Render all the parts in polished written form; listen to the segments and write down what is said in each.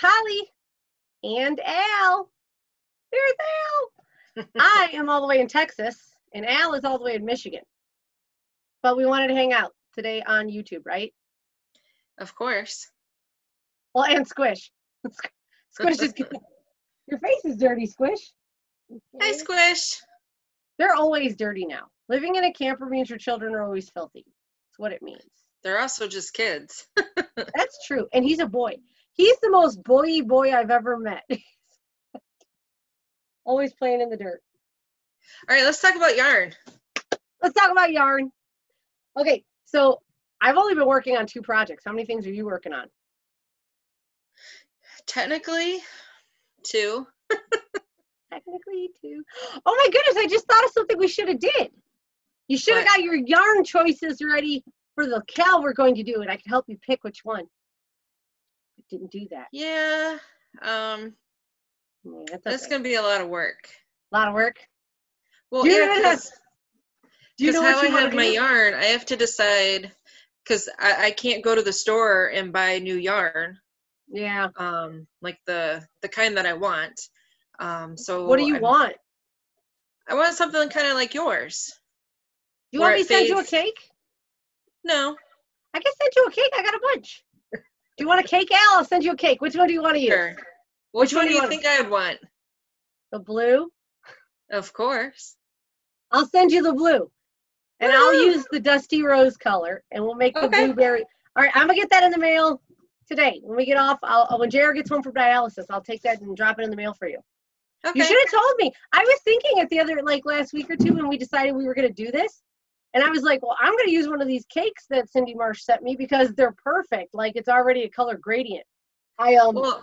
Holly and Al. There's Al. I am all the way in Texas, and Al is all the way in Michigan. But we wanted to hang out today on YouTube, right? Of course. Well, and Squish. Squish is good. Your face is dirty, Squish. Hi, Squish. They're always dirty now. Living in a camper means your children are always filthy. That's what it means. They're also just kids. That's true. And he's a boy. He's the most boy-y boy I've ever met. Always playing in the dirt. All right, let's talk about yarn. Let's talk about yarn. Okay, so I've only been working on 2 projects. How many things are you working on? Technically, 2. Technically 2. Oh my goodness, I just thought of something we should have did. You should have got your yarn choices ready for the cal we're going to do, and I can help you pick which one. I didn't do that. Yeah. That's going to be a lot of work. A lot of work? Well, yeah, because how I have my yarn, I have to decide, because I can't go to the store and buy new yarn. Yeah. Like the kind that I want. So what do you want? I want something kind of like yours. You want me to send you a cake? No. I can send you a cake. I got a bunch. Do you want a cake, Al? I'll send you a cake. Which one do you want to use? Sure. Which one do you think I would want? The blue? Of course. I'll send you the blue. And I'll use the dusty rose color, and we'll make the blueberry. All right, I'm going to get that in the mail today. When we get off, when JR gets home from dialysis, I'll take that and drop it in the mail for you. Okay. You should have told me. I was thinking it the other, last week or 2 when we decided we were going to do this. And I was like, well, I'm going to use one of these cakes that Cindy Marsh sent me because they're perfect. Like, it's already a color gradient. Well,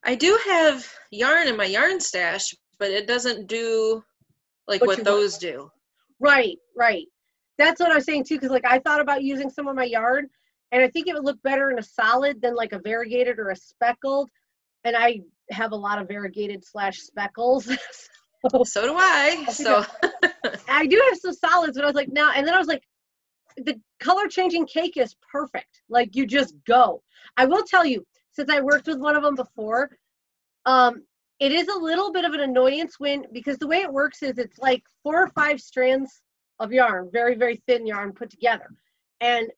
I do have yarn in my yarn stash, but it doesn't do, what those do. Right, right. That's what I was saying, too, because, I thought about using some of my yarn, and I think it would look better in a solid than, a variegated or a speckled. And I have a lot of variegated / speckles. So do I. So I do have some solids, but I was like, no. And then I was like, the color changing cake is perfect. You just go. I will tell you, since I worked with one of them before, it is a little bit of an annoyance because the way it works is it's 4 or 5 strands of yarn, very, very thin yarn put together. And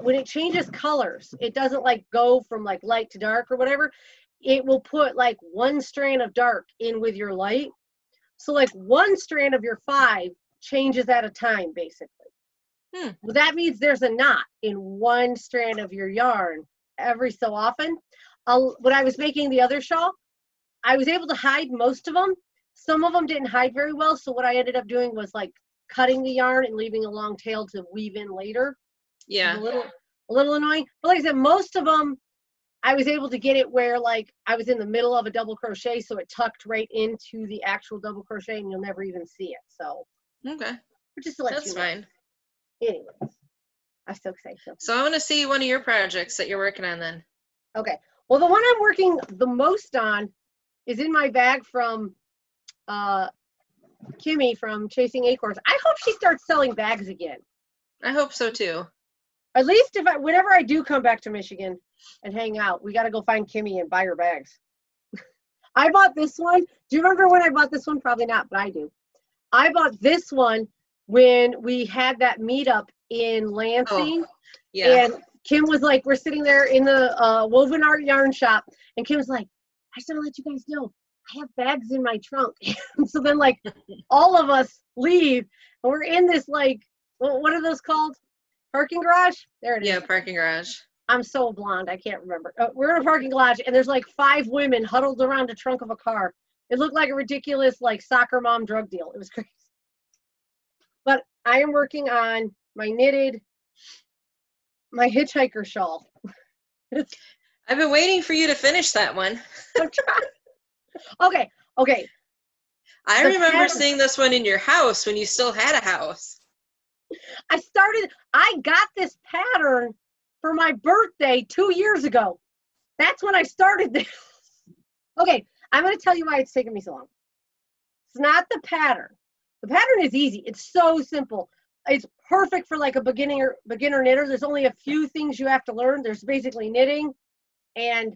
when it changes colors, it doesn't go from light to dark or whatever. It will put 1 strand of dark in with your light. So 1 strand of your 5 changes at a time, basically. Well, that means there's a knot in 1 strand of your yarn every so often. When I was making the other shawl, I was able to hide most of them. Some of them didn't hide very well. So what I ended up doing was cutting the yarn and leaving a long tail to weave in later. Yeah. A little annoying. But like I said, most of them, I was able to get it where I was in the middle of a double crochet, so it tucked right into the actual double crochet and you'll never even see it. So okay. Just to let That's you know. fine. Anyways, I'm so excited. So I want to see one of your projects that you're working on then. Okay. Well, the one I'm working the most on is in my bag from Kimmy from Chasing Acorns. I hope she starts selling bags again. I hope so too. At least whenever I do come back to Michigan and hang out, we got to go find Kimmy and buy her bags. I bought this one. Do you remember when I bought this one? Probably not, but I do. I bought this one when we had that meetup in Lansing. Oh, yeah. And Kim was like, we're sitting there in the woven art yarn shop. And Kim was like, I just want to let you guys know, I have bags in my trunk. So then all of us leave and we're in this what are those called? Parking garage? There it is. Yeah, parking garage. I'm so blonde, I can't remember. We're in a parking garage, and there's 5 women huddled around a trunk of a car. It looked like a ridiculous soccer mom drug deal. It was crazy. But I am working on my hitchhiker shawl. I've been waiting for you to finish that one. I'm trying. Okay. I remember seeing this one in your house when you still had a house. I got this pattern for my birthday 2 years ago. That's when I started this. Okay, I'm going to tell you why it's taken me so long. It's not the pattern. The pattern is easy. It's so simple. It's perfect for a beginner knitter. There's only a few things you have to learn. There's basically knitting and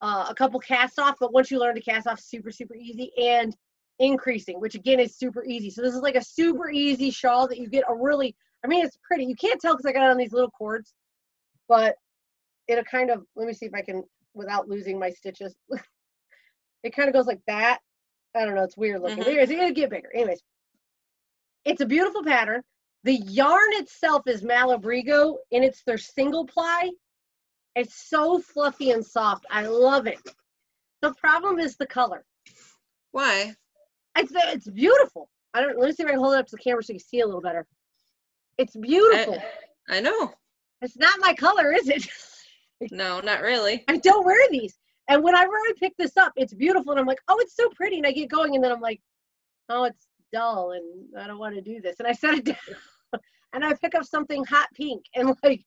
a couple cast off, but once you learn to cast off, super, super easy, and increasing, which again is super easy. So this is like a super easy shawl that you get a really, I mean, it's pretty. You can't tell because I got it on these little cords, but it'll kind of, let me see if I can, without losing my stitches. It kind of goes like that. I don't know, it's weird looking. Anyways, it's gonna get bigger. Anyways, it's a beautiful pattern. The yarn itself is Malabrigo, and it's their single ply. It's so fluffy and soft. I love it. The problem is the color. Why? It's beautiful. Let me see if I can hold it up to the camera so you can see a little better. It's beautiful. I know. It's not my color, is it? No, not really. I don't wear these. And whenever I pick this up, it's beautiful. And I'm like, oh, it's so pretty. And I get going. And then I'm like, oh, it's dull. And I don't want to do this. And I set it down. And I pick up something hot pink and like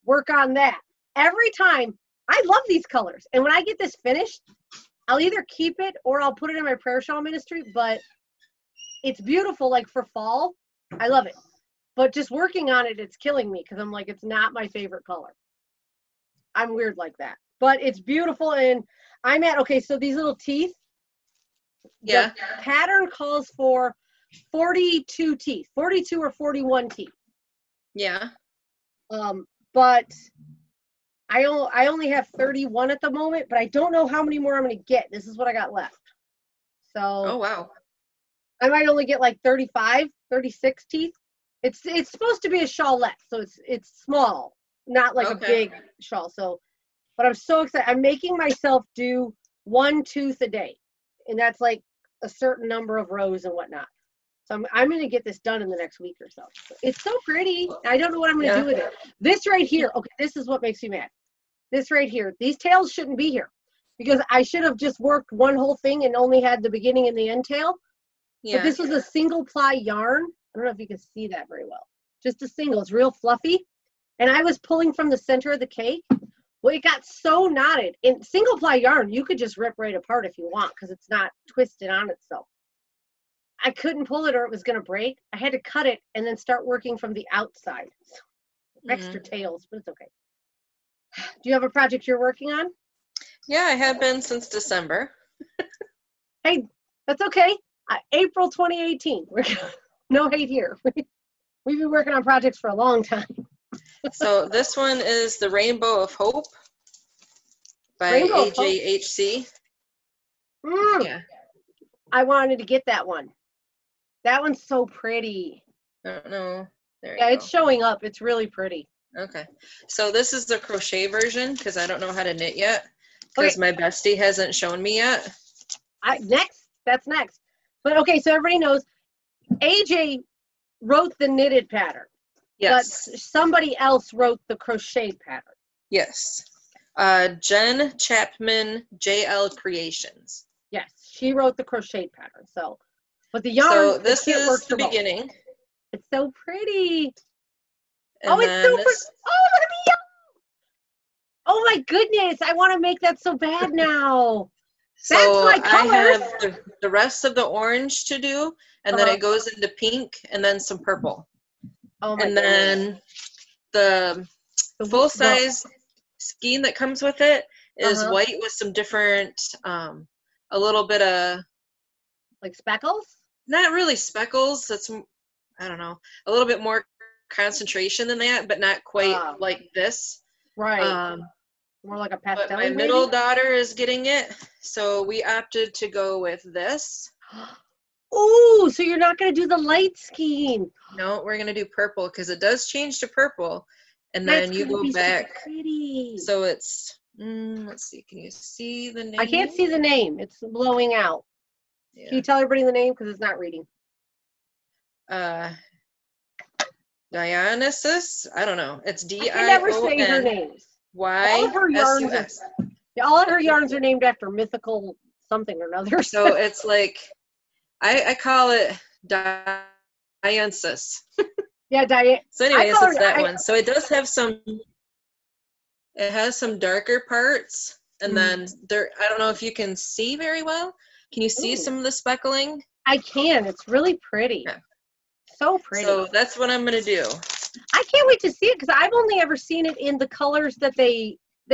work on that. Every time, I love these colors. And when I get this finished, I'll either keep it or I'll put it in my prayer shawl ministry. But it's beautiful, like for fall. I love it. But just working on it, it's killing me because I'm like, it's not my favorite color. I'm weird like that. But it's beautiful. And I'm at, okay, so these little teeth. Yeah. The pattern calls for 42 teeth, 42 or 41 teeth. Yeah. But I only have 31 at the moment, but I don't know how many more I'm going to get. This is what I got left. So. Oh, wow. I might only get like 35, 36 teeth. It's supposed to be a shawlette, so it's small, not like a big shawl. So, but I'm so excited. I'm making myself do 1 tooth a day, and that's like a certain number of rows and whatnot. So I'm going to get this done in the next week or so. It's so pretty. I don't know what I'm going to do with it. This right here, okay, this is what makes me mad. This right here, these tails shouldn't be here because I should have just worked one whole thing and only had the beginning and the end tail. Yeah. But this was a single ply yarn. I don't know if you can see that very well. Just a single. It's real fluffy. And I was pulling from the center of the cake. Well, it got so knotted. In single ply yarn, you could just rip right apart if you want because it's not twisted on itself. I couldn't pull it or it was going to break. I had to cut it and then start working from the outside. Extra tails, but it's okay. Do you have a project you're working on? Yeah, I have been since December. Hey, that's okay. April 2018. We're no hate here. We've been working on projects for a long time. So this one is the Rainbow of Hope by AJHC. Yeah. I wanted to get that one. That one's so pretty. I don't know. There you go. It's showing up. It's really pretty. Okay. So this is the crochet version because I don't know how to knit yet because my bestie hasn't shown me yet. That's next. But okay, so everybody knows AJ wrote the knitted pattern. Yes. But somebody else wrote the crocheted pattern. Yes. Jen Chapman, JL Creations. Yes, she wrote the crocheted pattern. So, but the yarn. So this is the beginning. It's so pretty. And it's so pretty. Oh, look at the yarn. Oh my goodness, I want to make that so bad now. So I have the rest of the orange to do, and then it goes into pink, and then some purple. Oh my goodness. Then the full-size skein that comes with it is white with some different, a little bit of... Like speckles? Not really speckles. That's, I don't know, a little bit more concentration than that, but not quite like this. Right. More like a pastel. But my middle daughter is getting it, so we opted to go with this. Ooh, so you're not going to do the light skein. No, we're going to do purple because it does change to purple, and then you go back. So pretty. So it's, let's see, can you see the name? I can't see the name. It's blowing out. Yeah. Can you tell everybody the name because it's not reading? Dionysus? I don't know. It's D-I-O-N. I can never say her names. All of her yarns are named after mythical something or another. So it's like, I call it Dionysus. Yeah, So anyways, it's that one. So it does have some, it has some darker parts. And then there, I don't know if you can see very well. Can you see some of the speckling? I can. It's really pretty. Yeah. So pretty. So that's what I'm going to do. I can't wait to see it because I've only ever seen it in the colors that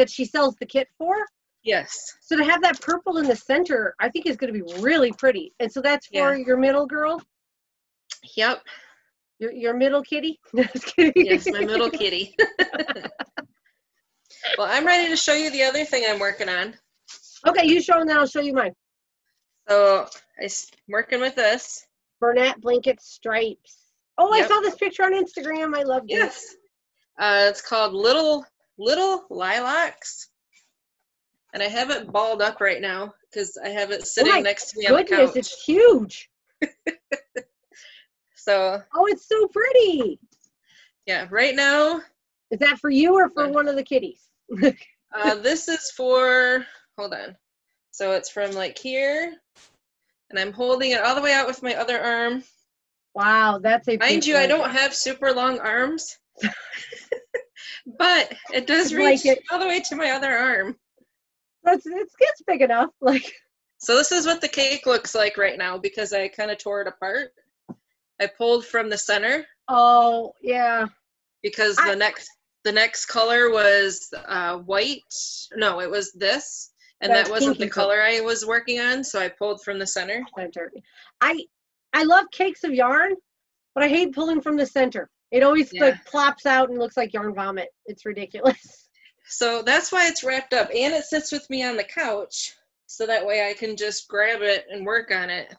she sells the kit for. Yes. So to have that purple in the center, I think is going to be really pretty. And so that's for your middle girl? Yep. Your middle kitty? Yes, my middle kitty. Well, I'm ready to show you the other thing I'm working on. Okay, you show and then I'll show you mine. So I'm working with this. Bernat blanket stripes. Oh, yep. I saw this picture on Instagram. I loved it. Yes. It's called Little Lilacs. And I have it balled up right now because I have it sitting next to me on the couch. It's huge. So. Oh, it's so pretty. Yeah, right now. Is that for you or for one of the kitties? This is for, hold on. So it's from like here, and I'm holding it all the way out with my other arm. Wow, that's a Mind you, I don't have super long arms, but it does reach all the way to my other arm. It gets big enough. So this is what the cake looks like right now because I kind of tore it apart. I pulled from the center. Oh, yeah. Because the next color was white. No, it was this. And that wasn't the color I was working on, so I pulled from the center. I love cakes of yarn, but I hate pulling from the center. It always plops out and looks like yarn vomit. It's ridiculous. So that's why it's wrapped up, and it sits with me on the couch, so that way I can just grab it and work on it.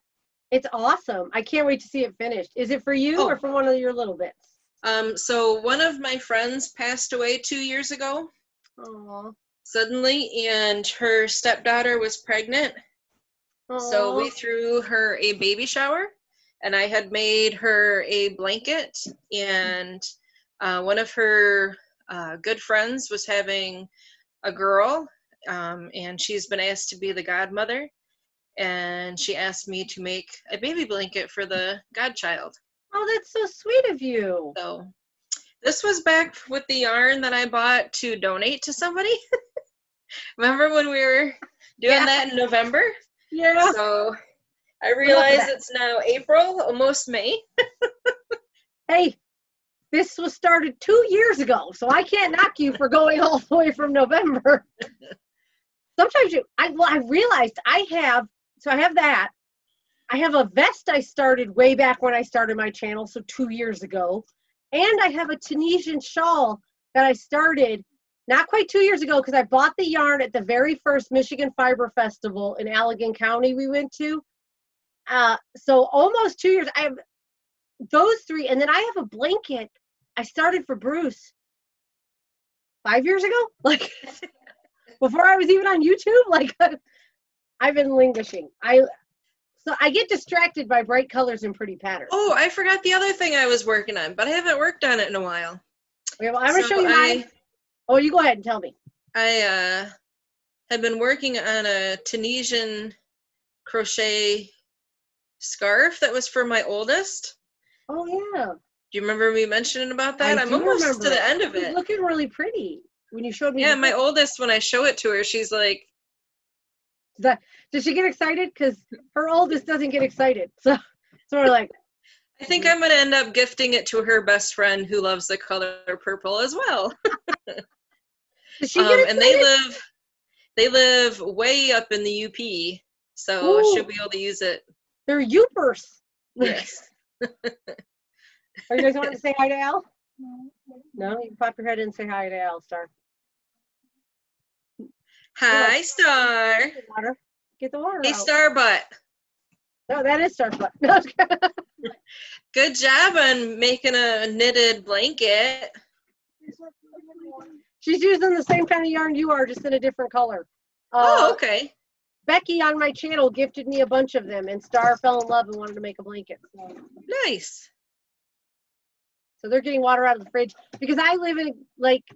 It's awesome. I can't wait to see it finished. Is it for you or for one of your little bits? So one of my friends passed away 2 years ago. Aww. Suddenly, and her stepdaughter was pregnant. Aww. So we threw her a baby shower, and I had made her a blanket, and one of her good friends was having a girl, and she's been asked to be the godmother, and she asked me to make a baby blanket for the godchild. Oh, that's so sweet of you. So this was back with the yarn that I bought to donate to somebody. Remember when we were doing that in November? Yeah. So I realize it's now April, almost May. Hey, this was started 2 years ago, so I can't knock you for going all the way from November. Sometimes I realized I have that. I have a vest I started way back when I started my channel, so 2 years ago. And I have a Tunisian shawl that I started not quite 2 years ago because I bought the yarn at the very first Michigan Fiber Festival in Allegan County we went to. So almost 2 years. I have those three, and then I have a blanket I started for Bruce 5 years ago, before I was even on YouTube. I've been languishing. So I get distracted by bright colors and pretty patterns. Oh, I forgot the other thing I was working on, but I haven't worked on it in a while. Okay, well, I'm going to show you mine. Oh, you go ahead and tell me. I had been working on a Tunisian crochet scarf that was for my oldest. Oh, yeah. Do you remember me mentioning about that? I'm almost to the end of it. It's looking really pretty when you showed me. Yeah, my oldest, when I show it to her, she's like, does she get excited? Because her oldest doesn't get excited. So we're like. I think I'm going to end up gifting it to her best friend who loves the color purple as well. Does she get excited? And they live way up in the UP, so she'll be able to use it. They're Upers. Yes. Are you guys wanting to say hi to Al? No? You can pop your head in and say hi to Al, Star. Hi, Star. Get the water Hey, out. Star Butt. No, that is Star Butt. No, good job on making a knitted blanket. She's using the same kind of yarn you are, just in a different color. Oh, okay. Becky on my channel gifted me a bunch of them, and Star fell in love and wanted to make a blanket. So. Nice. So they're getting water out of the fridge because I live in,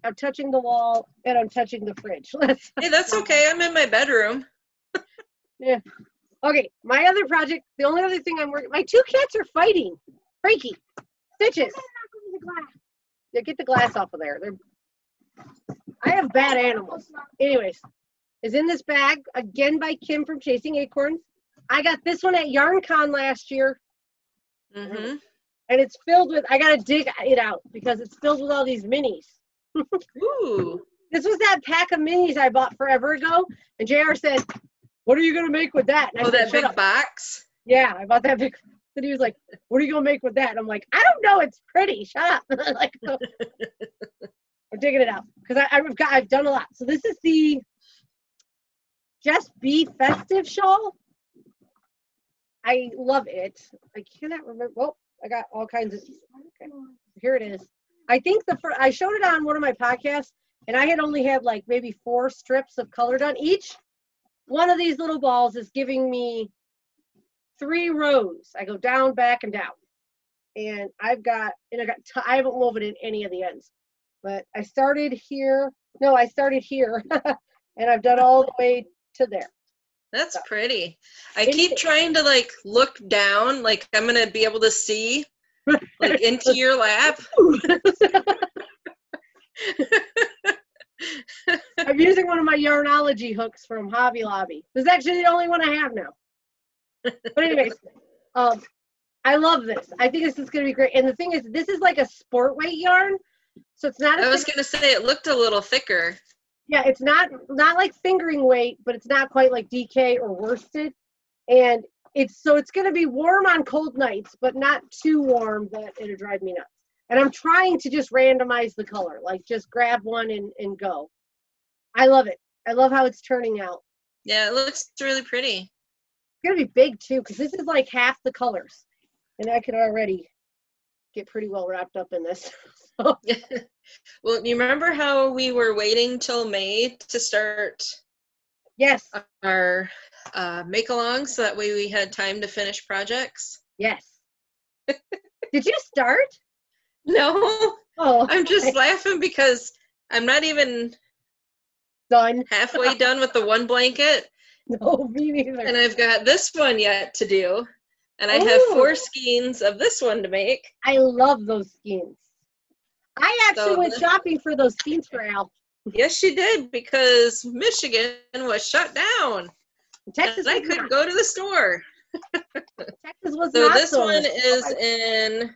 I'm touching the wall and I'm touching the fridge. Hey, that's okay. I'm in my bedroom. Yeah. Okay, my other project, the only other thing I'm working, my two cats are fighting. Freaky. Stitches. Yeah, get the glass off of there. I have bad animals. Anyways, is in this bag, again by Kim from Chasing Acorns. I got this one at YarnCon last year. Mm-hmm. And it's filled with, I got to dig it out because it's filled with all these minis. Ooh. This was that pack of minis I bought forever ago. And JR said, what are you going to make with that? And I said, that big box? Yeah, I bought that big. And he was like, what are you going to make with that? And I'm like, I don't know. It's pretty. Shut up. Like, so, I'm digging it out. Because I've done a lot. So this is the Just Be Festive shawl. I love it. I cannot remember. Oh, I got all kinds of. Okay. Here it is. I think I showed it on one of my podcasts, and I had only had like maybe 4 strips of color done. Each one of these little balls is giving me 3 rows. I go down, back, and down. And I haven't woven in any of the ends, but I started here. No, I started here, and I've done all the way to there. That's pretty. I keep trying to like look down, like I'm gonna be able to see like into your lap. I'm using one of my Yarnology hooks from Hobby Lobby. This is actually the only one I have now. But anyways, I love this. I think this is gonna be great. And the thing is, this is like a sport weight yarn, so it's not. I was gonna say it looked a little thicker. Yeah, it's not like fingering weight, but it's not quite like DK or worsted. And it's going to be warm on cold nights, but not too warm that it'll drive me nuts. And I'm trying to just randomize the color, like just grab one and go. I love it. I love how it's turning out. Yeah, it looks really pretty. It's going to be big too, because this is like half the colors. And I could already get pretty well wrapped up in this. So. Well, you remember how we were waiting till May to start our make-along so that way we had time to finish projects? Yes. Did you start? No. Oh, I'm just laughing because I'm not even done. Halfway done with the one blanket. No, me neither. And I've got this one yet to do. And I have 4 skeins of this one to make. I love those skeins. I actually went shopping for those skeins for Al. Yes, you did, because Michigan was shut down. Texas, and I couldn't go to the store. Texas was so not this one is in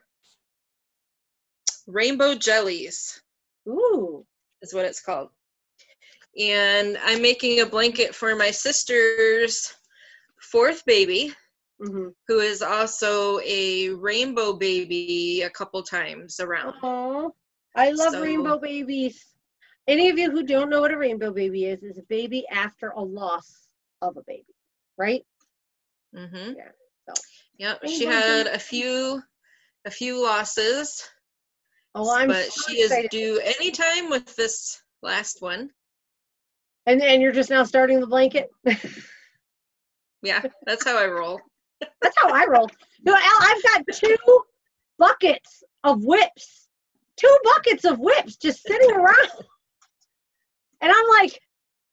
Rainbow Jellies. Ooh. Is what it's called. And I'm making a blanket for my sister's 4th baby, who is also a rainbow baby a couple times around. Aww. I love rainbow babies. Any of you who don't know what a rainbow baby is a baby after a loss of a baby, right? Mm-hmm. Yeah. So. Yep. She had a few losses. Oh, but she is due anytime with this last one. And you're just now starting the blanket? Yeah, that's how I roll. That's how I roll. No, Al, I've got 2 buckets of whips. 2 buckets of whips just sitting around. And I'm like,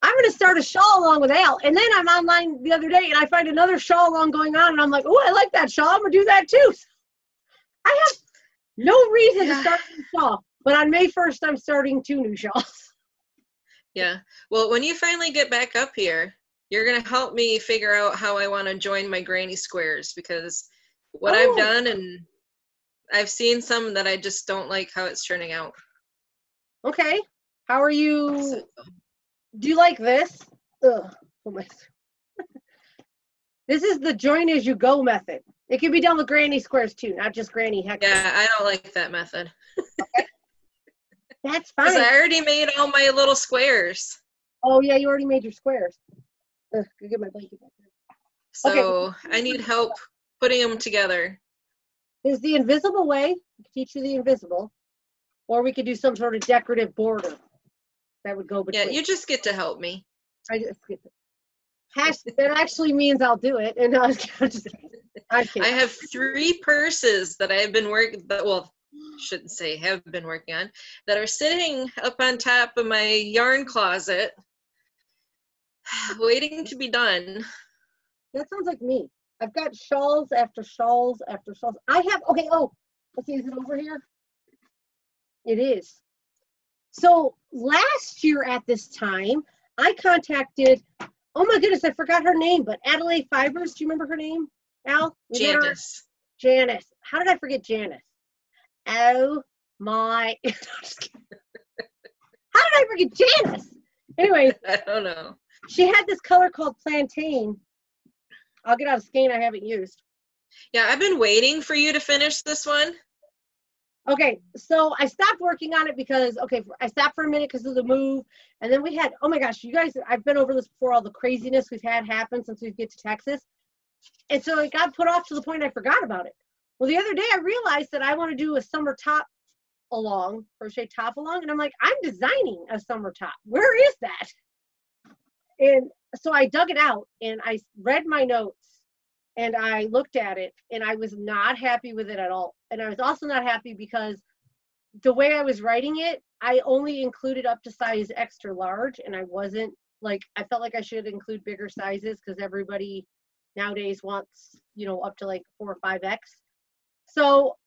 I'm going to start a shawl along with Al. And then I'm online the other day and I find another shawl along going on. And I'm like, oh, I like that shawl. I'm going to do that too. I have no reason to start a new shawl. But on May 1st, I'm starting 2 new shawls. Yeah. Well, when you finally get back up here, you're going to help me figure out how I want to join my granny squares, because what I've done, and I've seen some that I just don't like how it's turning out. Okay. How are you? Do you like this? Ugh. Oh my. This is the join as you go method. It can be done with granny squares too, not just granny hex. Yeah, I don't like that method. Okay. That's fine. Because I already made all my little squares. Oh yeah, you already made your squares. Ugh, go get my blanket back there. So okay. I need help putting them together. There's the invisible way. I can teach you the invisible. Or we could do some sort of decorative border. That would go between. Yeah, you just get to help me. I just get to. That actually means I'll do it. And I have 3 purses that I've been working, well, shouldn't say have been working on, that are sitting up on top of my yarn closet, waiting to be done. That sounds like me. I've got shawls after shawls after shawls. I have, okay, let's see, is it over here? It is. So last year at this time, I contacted, oh my goodness, I forgot her name, but Adelaide Fibers, do you remember her name, Al? Janice. Janice. How did I forget Janice? Oh my, How did I forget Janice? Anyway. I don't know. She had this color called Plantain. I'll get out a skein I haven't used. Yeah, I've been waiting for you to finish this one. Okay, so I stopped working on it because, I stopped for a minute because of the move. And then we had, oh my gosh, you guys, I've been over this before, all the craziness we've had happen since we get to Texas. And so it got put off to the point I forgot about it. Well, the other day I realized that I want to do a summer top along, crochet top along. And I'm like, I'm designing a summer top. Where is that? And so I dug it out and I read my notes and I looked at it and I was not happy with it at all. And I was also not happy because the way I was writing it, I only included up to size extra large, and I wasn't like, I felt like I should include bigger sizes because everybody nowadays wants, up to like 4 or 5X. So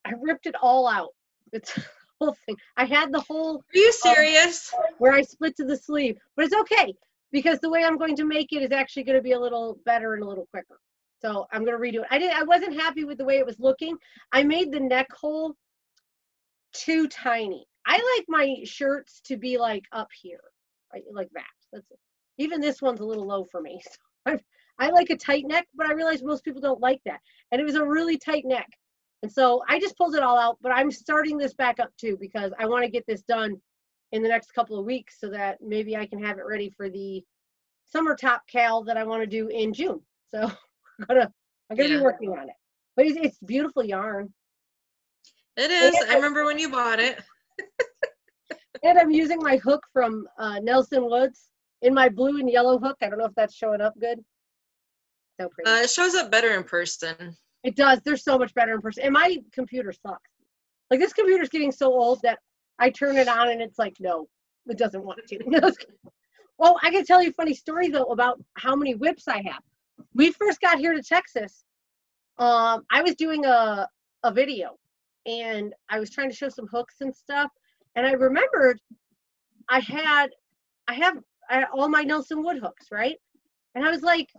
I ripped it all out. It's the whole thing. I had the whole. Are you serious? Where I split to the sleeve, but it's okay because the way I'm going to make it is actually going to be a little better and a little quicker. So I'm going to redo it. I wasn't happy with the way it was looking. I made the neck hole too tiny. I like my shirts to be like up here, right? Like that. That's it. Even this one's a little low for me. So I like a tight neck, but I realize most people don't like that. And it was a really tight neck. And so I just pulled it all out, but I'm starting this back up too because I want to get this done in the next couple of weeks so that maybe I can have it ready for the summer top cal that I want to do in June. So I'm gonna be working on it. But it's beautiful yarn. It is. I remember when you bought it. And I'm using my hook from Nelson Woods in my blue and yellow hook. I don't know if that's showing up good. So pretty. It shows up better in person. It does. They're so much better in person. And my computer sucks. Like this computer's getting so old that I turn it on and it's like, no, it doesn't want to. Well, I can tell you a funny story though about how many whips I have. We first got here to Texas. I was doing a video and I was trying to show some hooks and stuff. And I remembered I have all my Nelson Wood hooks, right? And I was like,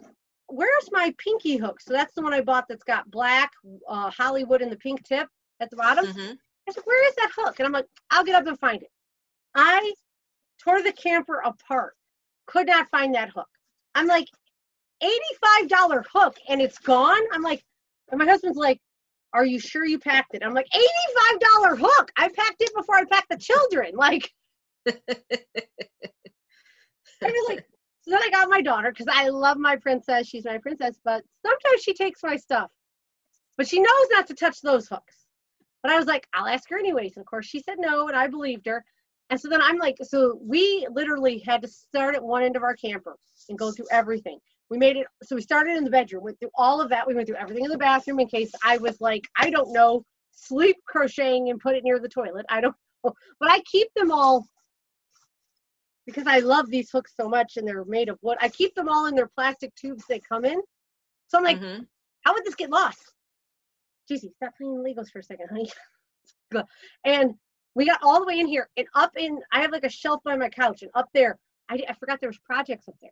where's my pinky hook? So that's the one I bought that's got black Hollywood in the pink tip at the bottom. Mm-hmm. I said, where is that hook? And I'm like, I'll get up and find it. I tore the camper apart. Could not find that hook. I'm like, $85 hook and it's gone. I'm like, and my husband's like, are you sure you packed it? I'm like, $85 hook. I packed it before I packed the children. Like, I was like, so then I got my daughter because I love my princess. She's my princess, but sometimes she takes my stuff. But she knows not to touch those hooks. But I was like, I'll ask her anyways. And of course, she said no, and I believed her. And so then I'm like, so we literally had to start at one end of our camper and go through everything. We made it, so we started in the bedroom, went through all of that. We went through everything in the bathroom in case I was like, I don't know, sleep crocheting and put it near the toilet. I don't know. But I keep them all because I love these hooks so much and they're made of wood. I keep them all in their plastic tubes they come in. So I'm like, how would this get lost? Jeezy, stop playing Legos for a second, honey. And we got all the way in here and up in, I have like a shelf by my couch and up there, I forgot there was projects up there.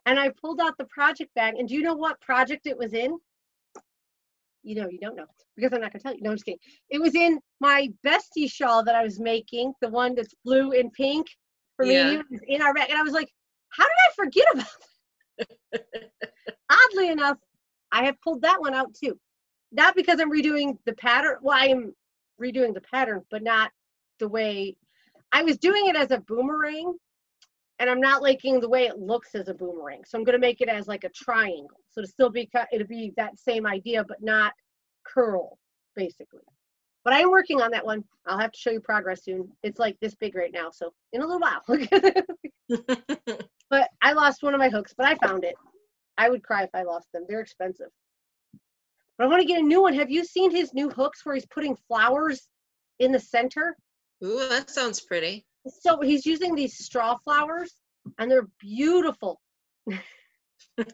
And I pulled out the project bag. And do you know what project it was in? You know, you don't know because I'm not going to tell you. No, I'm just kidding. It was in my bestie shawl that I was making, the one that's blue and pink for me. It was in our bag. And I was like, how did I forget about that? Oddly enough, I have pulled that one out too. Not because I'm redoing the pattern. Well, I am redoing the pattern, but not the way I was doing it as a boomerang. And I'm not liking the way it looks as a boomerang. So I'm going to make it as like a triangle. So to still be, it'll be that same idea, but not curl, basically. But I am working on that one. I'll have to show you progress soon. It's like this big right now. So in a little while. But I lost one of my hooks, but I found it. I would cry if I lost them. They're expensive. But I want to get a new one. Have you seen his new hooks where he's putting flowers in the center? Ooh, that sounds pretty. So he's using these straw flowers, and they're beautiful. But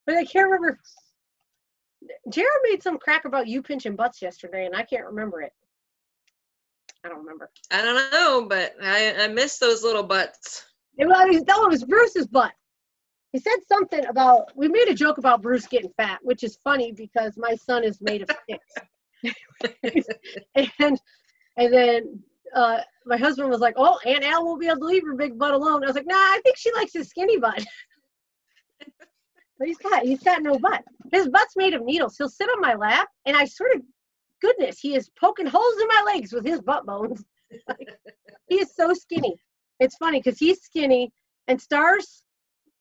I can't remember. Jared made some crack about you pinching butts yesterday, and I can't remember it. I don't remember. I don't know, but I miss those little butts. It was Bruce's butt. He said something about, we made a joke about Bruce getting fat, which is funny because my son is made of sticks. And then my husband was like, oh, Aunt Al won't be able to leave her big butt alone. I was like, nah, I think she likes his skinny butt. But he's got no butt. His butt's made of needles. He'll sit on my lap, and I swear to goodness, he is poking holes in my legs with his butt bones. Like, he is so skinny. It's funny because he's skinny, and Stars,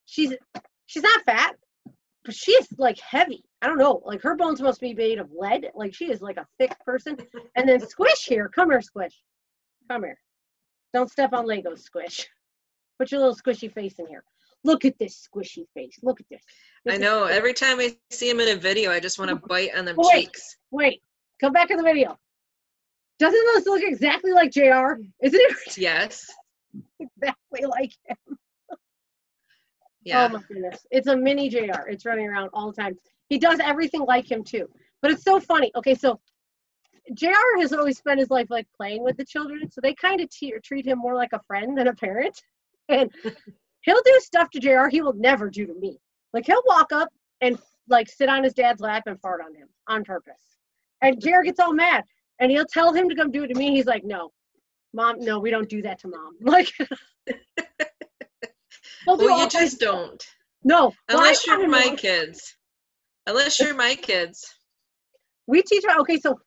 she's not fat, but she is like heavy. I don't know, like her bones must be made of lead. Like she is like a thick person. And then Squish here, come here, Squish, come here. Don't step on Legos, Squish. Put your little squishy face in here. Look at this squishy face. Look at this. I know. Every time I see him in a video, I just want to bite on them cheeks. Wait. Come back in the video. Doesn't this look exactly like JR? Isn't it? Yes. Exactly like him. Yeah. Oh my goodness. It's a mini JR. It's running around all the time. He does everything like him too. But it's so funny. Okay, so JR has always spent his life like playing with the children. So they kind of treat him more like a friend than a parent. And he'll do stuff to JR he will never do to me. Like he'll walk up and like sit on his dad's lap and fart on him on purpose. And JR gets all mad. And he'll tell him to come do it to me. He's like, no, Mom, no, we don't do that to Mom. Like, well, you just don't. No. Unless you're my kids. Unless you're my kids. We teach her, okay, so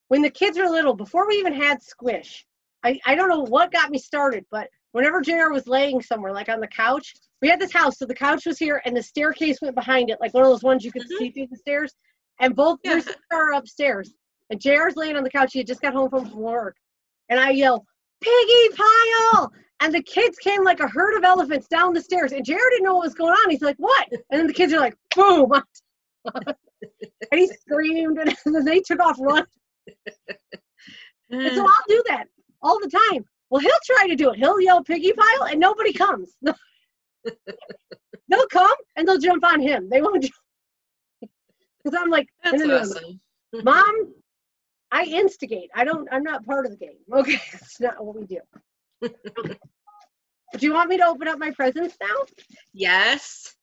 when the kids were little, before we even had Squish, I don't know what got me started, but whenever JR was laying somewhere, like on the couch, we had this house, so the couch was here, and the staircase went behind it, like one of those ones you could see through the stairs, and both are upstairs. And JR's laying on the couch. He had just got home from work. And I yell, Piggy Pile! And the kids came like a herd of elephants down the stairs. And JR didn't know what was going on. He's like, what? And then the kids are like, boom! And he screamed, and then they took off running. And so I'll do that all the time. Well, he'll try to do it. He'll yell Piggy Pile, and nobody comes. They'll come, and they'll jump on him. They won't jump. Because I'm like, that's awesome. Mom, I instigate. I'm not part of the game. Okay, that's not what we do. Okay. Do you want me to open up my presents now? Yes.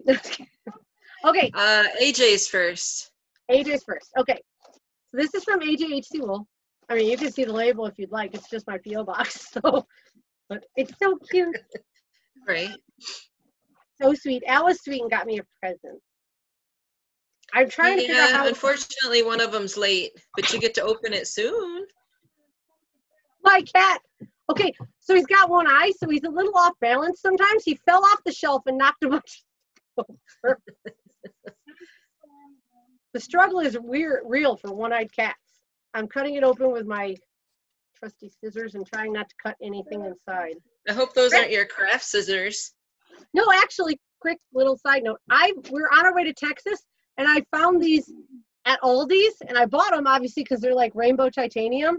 Okay. AJ's first. AJ's first. Okay. So this is from AJHC Wool. I mean, you can see the label if you'd like. It's just my P.O. box. So, but it's so cute. Right. So sweet. Al was sweet and got me a present. I'm trying to figure out how. Unfortunately, one of them's late, but you get to open it soon. My cat. Okay, so he's got one eye, so he's a little off balance sometimes. He fell off the shelf and knocked a bunch over. The struggle is real for one-eyed cats. I'm cutting it open with my trusty scissors and trying not to cut anything inside. I hope those aren't your craft scissors. No, actually, quick little side note. We're on our way to Texas, and I found these at Aldi's, and I bought them, obviously, because they're like rainbow titanium,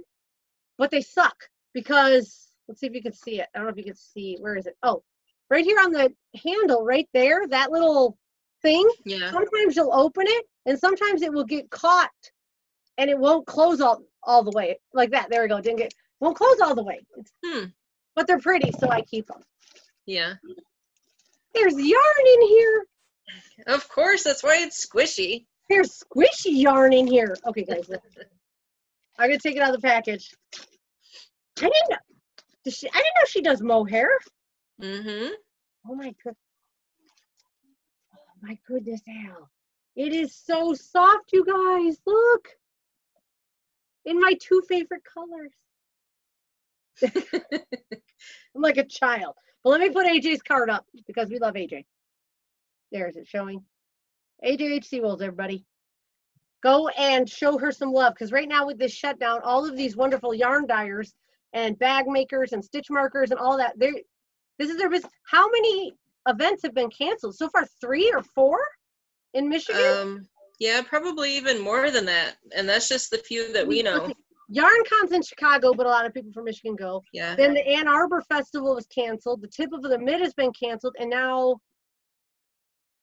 but they suck because, let's see if you can see it. I don't know if you can see, where is it? Oh, right here on the handle, right there, that little thing. Yeah. Sometimes you'll open it, and sometimes it will get caught, and it won't close all the way, like that. There we go. Won't close all the way. But they're pretty, so I keep them. Yeah. There's yarn in here. Of course, that's why it's squishy. There's squishy yarn in here. Okay, guys. I'm going to take it out of the package. I didn't know she does mohair. Mm-hmm. Oh, my goodness. Oh, my goodness, Al. It is so soft, you guys. Look. In my two favorite colors. I'm like a child. But let me put AJ's card up because we love AJ. There, is it showing? AJHC Wools, everybody. Go and show her some love because right now with this shutdown, all of these wonderful yarn dyers and bag makers and stitch markers and all that, this is their business. How many events have been canceled? So far, 3 or 4 in Michigan? Yeah, probably even more than that. And that's just the few that we know. YarnCon's in Chicago, but a lot of people from Michigan go. Yeah. Then the Ann Arbor Festival was canceled. The Tip of the Mid has been canceled. And now,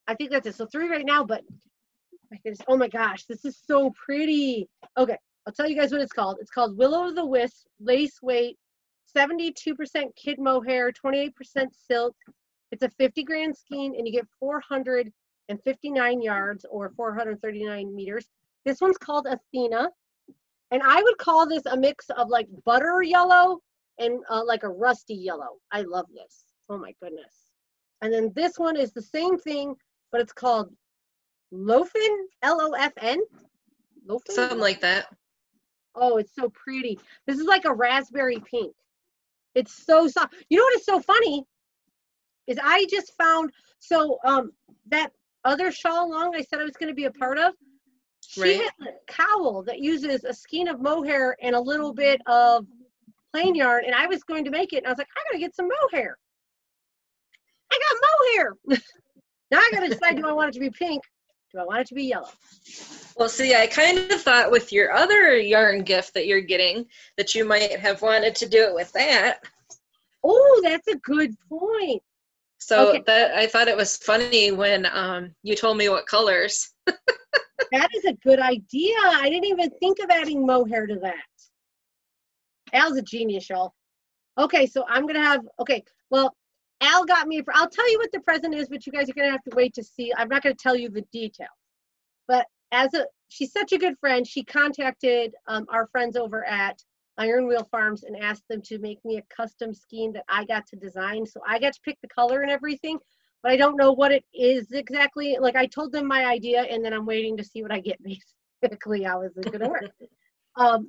I think that's it. So 3 right now, but oh my gosh, this is so pretty. Okay, I'll tell you guys what it's called. It's called Willow of the Wisp, lace weight, 72% kid mohair, 28% silk. It's a 50 grand skein, and you get 459 yards or 439 meters. This one's called Athena. And I would call this a mix of like butter yellow and like a rusty yellow. I love this. Oh my goodness. And then this one is the same thing, but it's called Lofen, L-O-F-N. Lofen? Something like that. Oh, it's so pretty. This is like a raspberry pink. It's so soft. You know what is so funny is I just found, so that other shawl along I said I was going to be a part of, she has a cowl that uses a skein of mohair and a little bit of plain yarn, and I was going to make it, and I was like, I got to get some mohair. I got mohair. Now I got to decide, do I want it to be pink? Do I want it to be yellow? Well, see, I kind of thought with your other yarn gift that you're getting that you might have wanted to do it with that. Oh, that's a good point. So that I thought it was funny when you told me what colors. That is a good idea. I didn't even think of adding mohair to that. Al's a genius, y'all. Okay, so I'm going to have, well, Al got me, I'll tell you what the present is, but you guys are going to have to wait to see. I'm not going to tell you the details. But she's such a good friend, she contacted our friends over at Iron Wheel Farms and asked them to make me a custom skein that I got to design. So I got to pick the color and everything, but I don't know what it is exactly. Like I told them my idea, and then I'm waiting to see what I get basically. How is it going to work?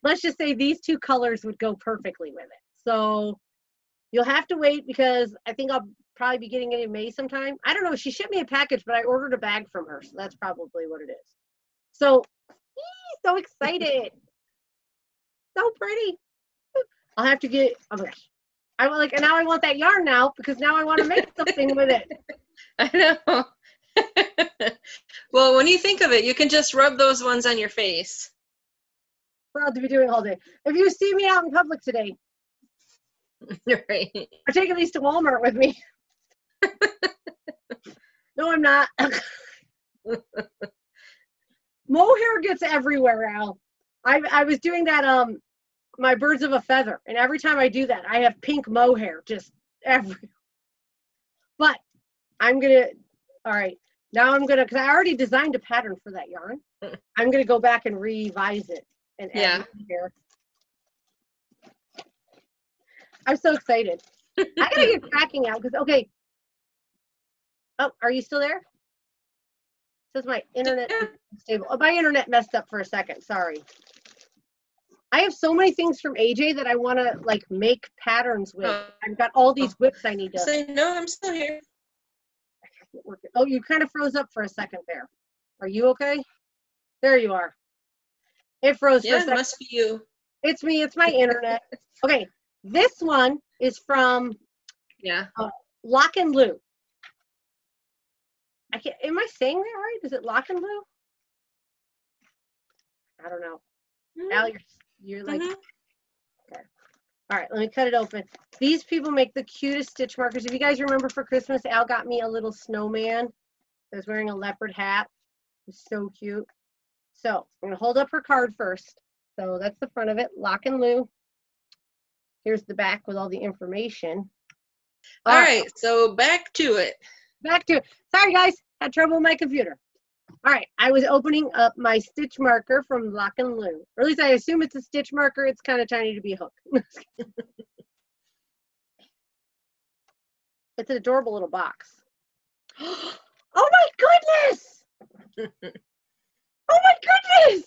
Let's just say these two colors would go perfectly with it. So you'll have to wait because I think I'll probably be getting it in May sometime. I don't know. She shipped me a package, but I ordered a bag from her. So that's probably what it is. So, so excited. So pretty. I'll have to get, oh my gosh. And now I want that yarn now because now I want to make something with it. I know. Well, when you think of it, you can just rub those ones on your face. Proud to be doing all day. If you see me out in public today, right. or taking these to Walmart with me. No, I'm not. Mohair gets everywhere, Al. I was doing that, my birds of a feather, and every time I do that, I have pink mohair just everywhere. But I'm gonna, all right, now I'm gonna, because I already designed a pattern for that yarn. I'm gonna go back and revise it and add here. I'm so excited. I gotta get cracking out because oh, are you still there? It says my internet is stable. Oh, my internet messed up for a second. Sorry. I have so many things from AJ that I want to like make patterns with. I've got all these whips I need to say. No, I'm still here. Oh, you kind of froze up for a second there. Are you okay? There you are. It froze for a second. It must be you. It's me. It's my internet. Okay. This one is from Lock and Lou. Am I saying that right? Is it Lock and Lou? I don't know. Al, you're like, okay. All right, let me cut it open. These people make the cutest stitch markers. If you guys remember for Christmas, Al got me a little snowman that was wearing a leopard hat. It was so cute. So I'm gonna hold up her card first. So that's the front of it, Lock and Lou. Here's the back with all the information. All right, so back to it. Back to it. Sorry, guys. Had trouble with my computer. All right, I was opening up my stitch marker from Lock and Lou. Or at least I assume it's a stitch marker. It's kind of tiny to be a hook. It's an adorable little box. Oh my goodness! Oh my goodness!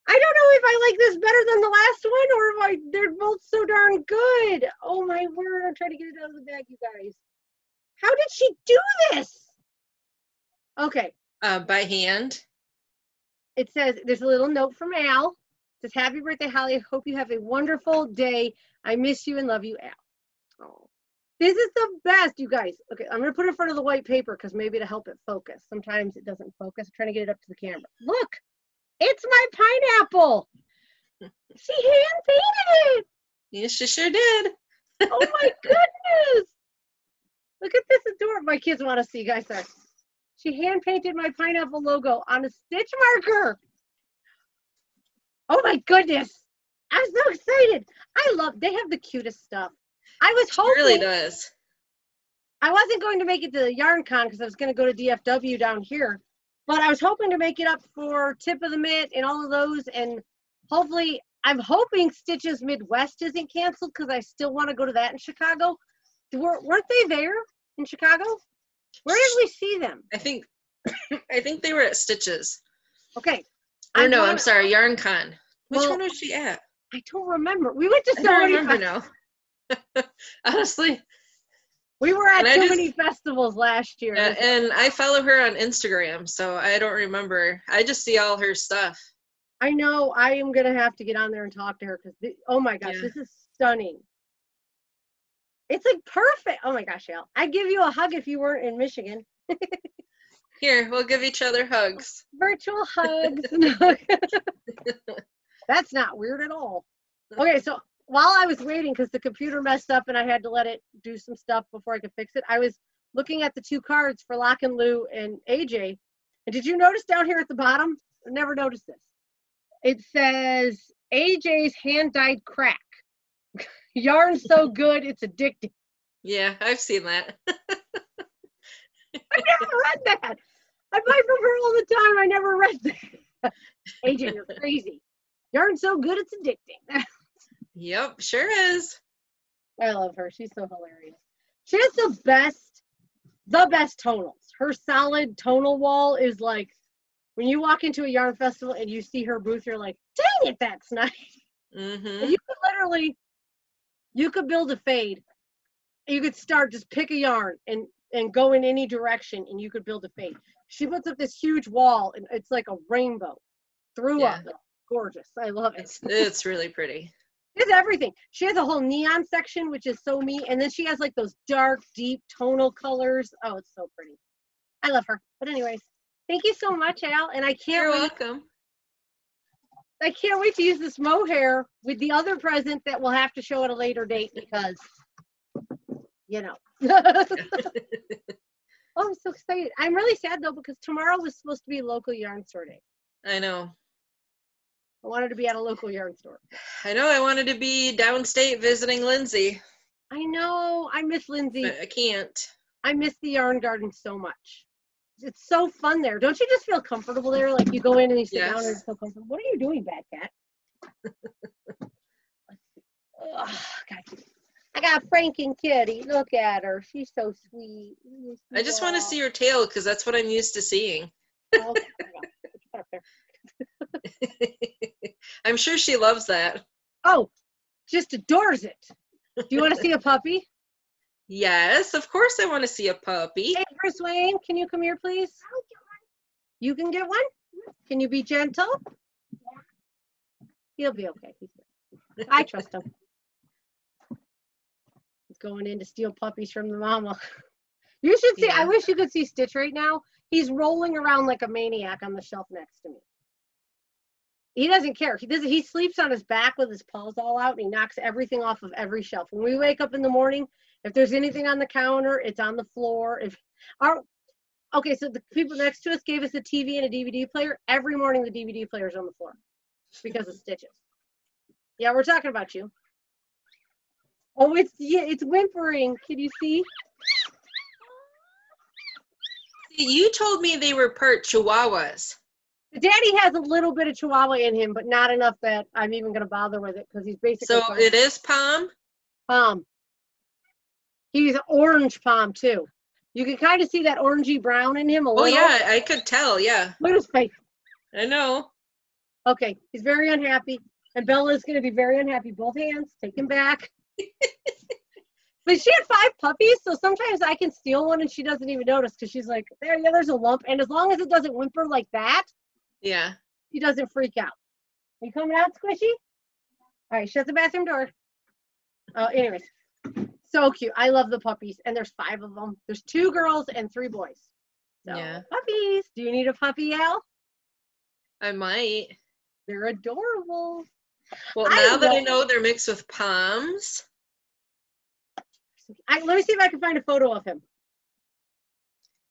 I don't know if I like this better than the last one or if they're both so darn good. Oh my word, I'm trying to get it out of the bag, you guys. How did she do this? Okay. By hand. It says, there's a little note from Al. It says, happy birthday, Holly. I hope you have a wonderful day. I miss you and love you, Al. Oh, this is the best, you guys. Okay, I'm going to put it in front of the white paper because maybe to help it focus. Sometimes it doesn't focus. I'm trying to get it up to the camera. Look. It's my pineapple. She hand painted it. Yes, she sure did. Oh my goodness. Look at this adorable. My kids want to see, guys. Sorry. She hand painted my pineapple logo on a stitch marker. Oh my goodness. I'm so excited. They have the cutest stuff. I was hoping. It really does. I wasn't going to make it to the yarn con because I was going to go to DFW down here. But I was hoping to make it up for Tip of the Mitt and all of those, and hopefully, I'm hoping Stitches Midwest isn't canceled because I still want to go to that in Chicago. Weren't they there in Chicago? Where did we see them? I think they were at Stitches. Okay. I'm sorry, YarnCon. Which one was she at? I don't remember. We went to so many. I don't remember now. Honestly. We were at too many festivals last year. And I follow her on Instagram, so I don't remember. I just see all her stuff. I know. I am going to have to get on there and talk to her because, oh my gosh, this is stunning. It's like perfect. Oh my gosh, Al. I'd give you a hug if you weren't in Michigan. Here, we'll give each other hugs. Virtual hugs. That's not weird at all. Okay, so while I was waiting, because the computer messed up and I had to let it do some stuff before I could fix it, I was looking at the 2 cards for Lock and Lou and AJ. And did you notice down here at the bottom? I never noticed this. It says AJ's hand-dyed crack. Yarn's so good, it's addicting. Yeah, I've seen that. I never read that. I buy from her all the time. I never read that. AJ, you're crazy. Yarn's so good, it's addicting. Yep, sure is. I love her. She's so hilarious. She has the best tonals. Her solid tonal wall is like, when you walk into a yarn festival and you see her booth, you're like, dang it, that's nice. Mm-hmm. And you could build a fade. You could start, just pick a yarn and go in any direction and you could build a fade. She puts up this huge wall and it's like a rainbow through up. It's gorgeous. I love it. It's really pretty. It's everything. She has a whole neon section, which is so me. And then she has like those dark, deep tonal colors. Oh, it's so pretty. I love her. But anyways, thank you so much, Al. And You're welcome. I can't wait to use this mohair with the other present that we'll have to show at a later date because, you know. Oh, I'm so excited. I'm really sad though because tomorrow was supposed to be local yarn store day. I know. I wanted to be at a local yarn store. I know. I wanted to be downstate visiting Lindsay. I know. I miss Lindsay. But I can't. I miss the yarn garden so much. It's so fun there. Don't you just feel comfortable there? Like you go in and you sit down and it's so comfortable. What are you doing, bad cat? Oh, God. I got Frank and Kitty. Look at her. She's so sweet. I just want to see her tail because that's what I'm used to seeing. Oh, I'm sure she loves that. Oh, just adores it. Do you want to see a puppy? Yes, of course I want to see a puppy. Hey, Bruce Wayne, can you come here, please? You can get one? Can you be gentle? He'll be okay. I trust him. He's going in to steal puppies from the mama. You should see, I wish you could see Stitch right now. He's rolling around like a maniac on the shelf next to me. He doesn't care. He sleeps on his back with his paws all out and he knocks everything off of every shelf. When we wake up in the morning, if there's anything on the counter, it's on the floor. Okay, so the people next to us gave us a TV and a DVD player. Every morning the DVD player's on the floor because of Stitches. Yeah, we're talking about you. Oh, it's whimpering. Can you see? See, you told me they were part Chihuahuas. Daddy has a little bit of Chihuahua in him, but not enough that I'm even going to bother with it because he's basically. So it is Pom? Pom. He's orange Pom too. You can kind of see that orangey brown in him a little. Oh yeah, I could tell, yeah. Look at his face. I know. Okay, he's very unhappy. And Bella's going to be very unhappy. Both hands, take him back. But she had 5 puppies, so sometimes I can steal one and she doesn't even notice because she's like, there's a lump. And as long as it doesn't whimper like that, yeah, he doesn't freak out. Are you coming out, Squishy? All right, shut the bathroom door. Anyways, so cute. I love the puppies, and there's 5 of them. There's 2 girls and 3 boys. So, yeah. Puppies. Do you need a puppy, Al? I might. They're adorable. Well, now that I know they're mixed with Poms. Let me see if I can find a photo of him.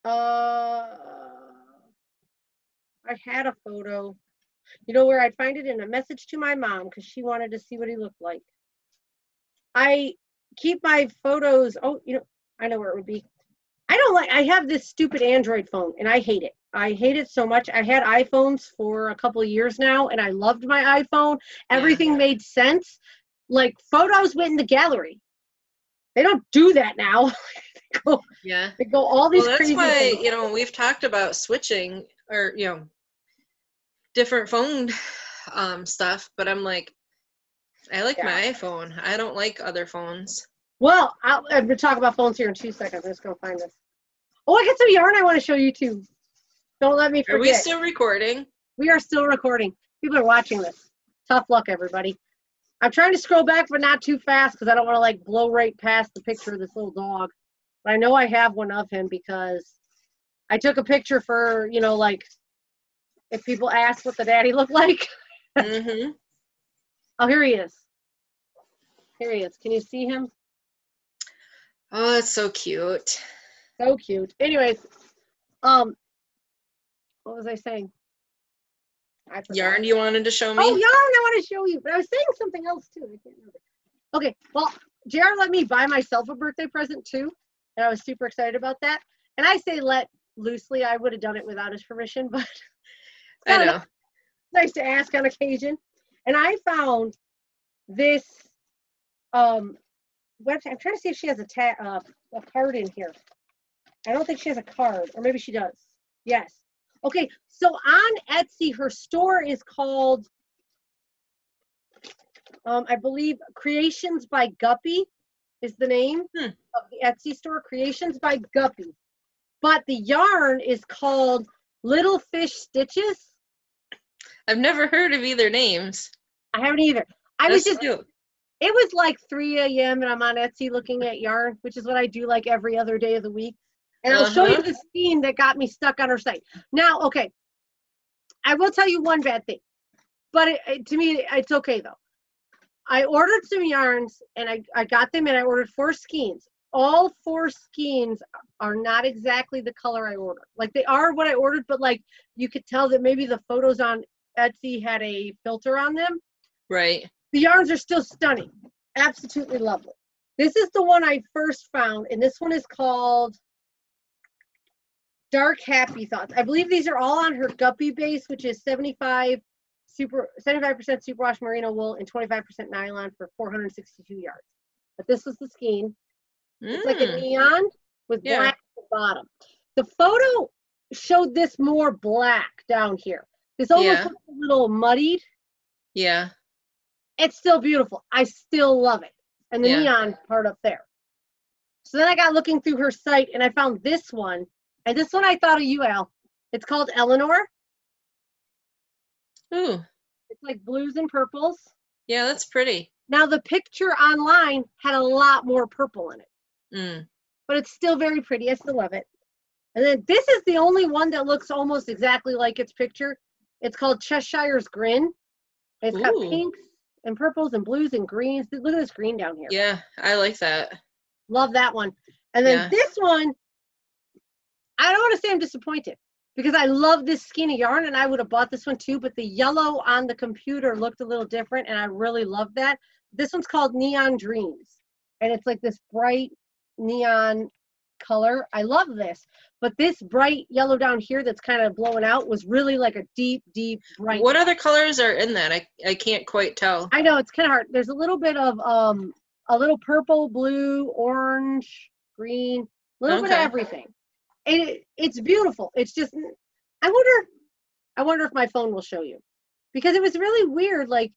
I had a photo. You know where I'd find it? In a message to my mom because she wanted to see what he looked like. I keep my photos. Oh, I know where it would be. I have this stupid Android phone and I hate it. I hate it so much. I had iPhones for a couple of years now, and I loved my iPhone. Everything made sense. Like, photos went in the gallery. They don't do that now. They go all these crazy why, things. you know, we've talked about switching or, you know, different phone stuff, but I'm like, I like my iPhone. I don't like other phones. Well, I'm going to talk about phones here in 2 seconds. I'm just going to find this. Oh, I got some yarn I want to show you too. Don't let me forget. Are we still recording? We are still recording. People are watching this. Tough luck, everybody. I'm trying to scroll back, but not too fast because I don't want to like blow right past the picture of this little dog. But I know I have one of him because I took a picture for, you know, like if people ask what the daddy looked like. Mm-hmm. Oh, here he is. Here he is. Can you see him? Oh, it's so cute. So cute. Anyways, what was I saying? I forgot. Yarn you wanted to show me? Oh, yarn I want to show you. But I was saying something else too. I can't remember. Okay, well, JR let me buy myself a birthday present too. And I was super excited about that. And I say let loosely. I would have done it without his permission, but I know. It's nice to ask on occasion. And I found this website. I'm trying to see if she has a card in here. I don't think she has a card, or maybe she does. Yes. Okay, so on Etsy, her store is called, I believe, Creations by Guppy is the name of the Etsy store, Creations by Guppy. But the yarn is called Little Fish Stitches. I've never heard of either names. I haven't either. Cute. It was like 3 a.m. and I'm on Etsy looking at yarn, which is what I do like every other day of the week. And I'll show you the skein that got me stuck on her site. Now, okay, I will tell you one bad thing, but to me, it's okay though. I ordered some yarns and I got them and I ordered 4 skeins. All 4 skeins are not exactly the color I ordered. Like they are what I ordered, but like you could tell that maybe the photos on Etsy had a filter on them. Right. The yarns are still stunning. Absolutely lovely. This is the one I first found, and this one is called Dark Happy Thoughts. I believe these are all on her Guppy base, which is 75% superwash merino wool and 25% nylon for 462 yards. But this was the skein. It's like a neon with black at the bottom. The photo showed this more black down here. This almost looks a little muddied. Yeah. It's still beautiful. I still love it. And the neon part up there. So then I got looking through her site and I found this one. And this one I thought of you, Al. It's called Eleanor. Ooh. It's like blues and purples. Yeah, that's pretty. Now the picture online had a lot more purple in it. But it's still very pretty. I still love it. And then this is the only one that looks almost exactly like its picture. It's called Cheshire's Grin. It's got pinks and purples and blues and greens. Look at this green down here. Yeah, I like that. Love that one. And then this one, I don't want to say I'm disappointed because I love this skein of yarn and I would have bought this one too, but the yellow on the computer looked a little different and I really love that. This one's called Neon Dreams and it's like this bright neon color. I love this, but this bright yellow down here that's kind of blowing out was really like a deep bright. What other colors are in that? I can't quite tell. I know it's kind of hard. There's a little bit of a little purple, blue, orange, green, a little bit of everything. And it's beautiful. It's just I wonder if my phone will show you because it was really weird. Like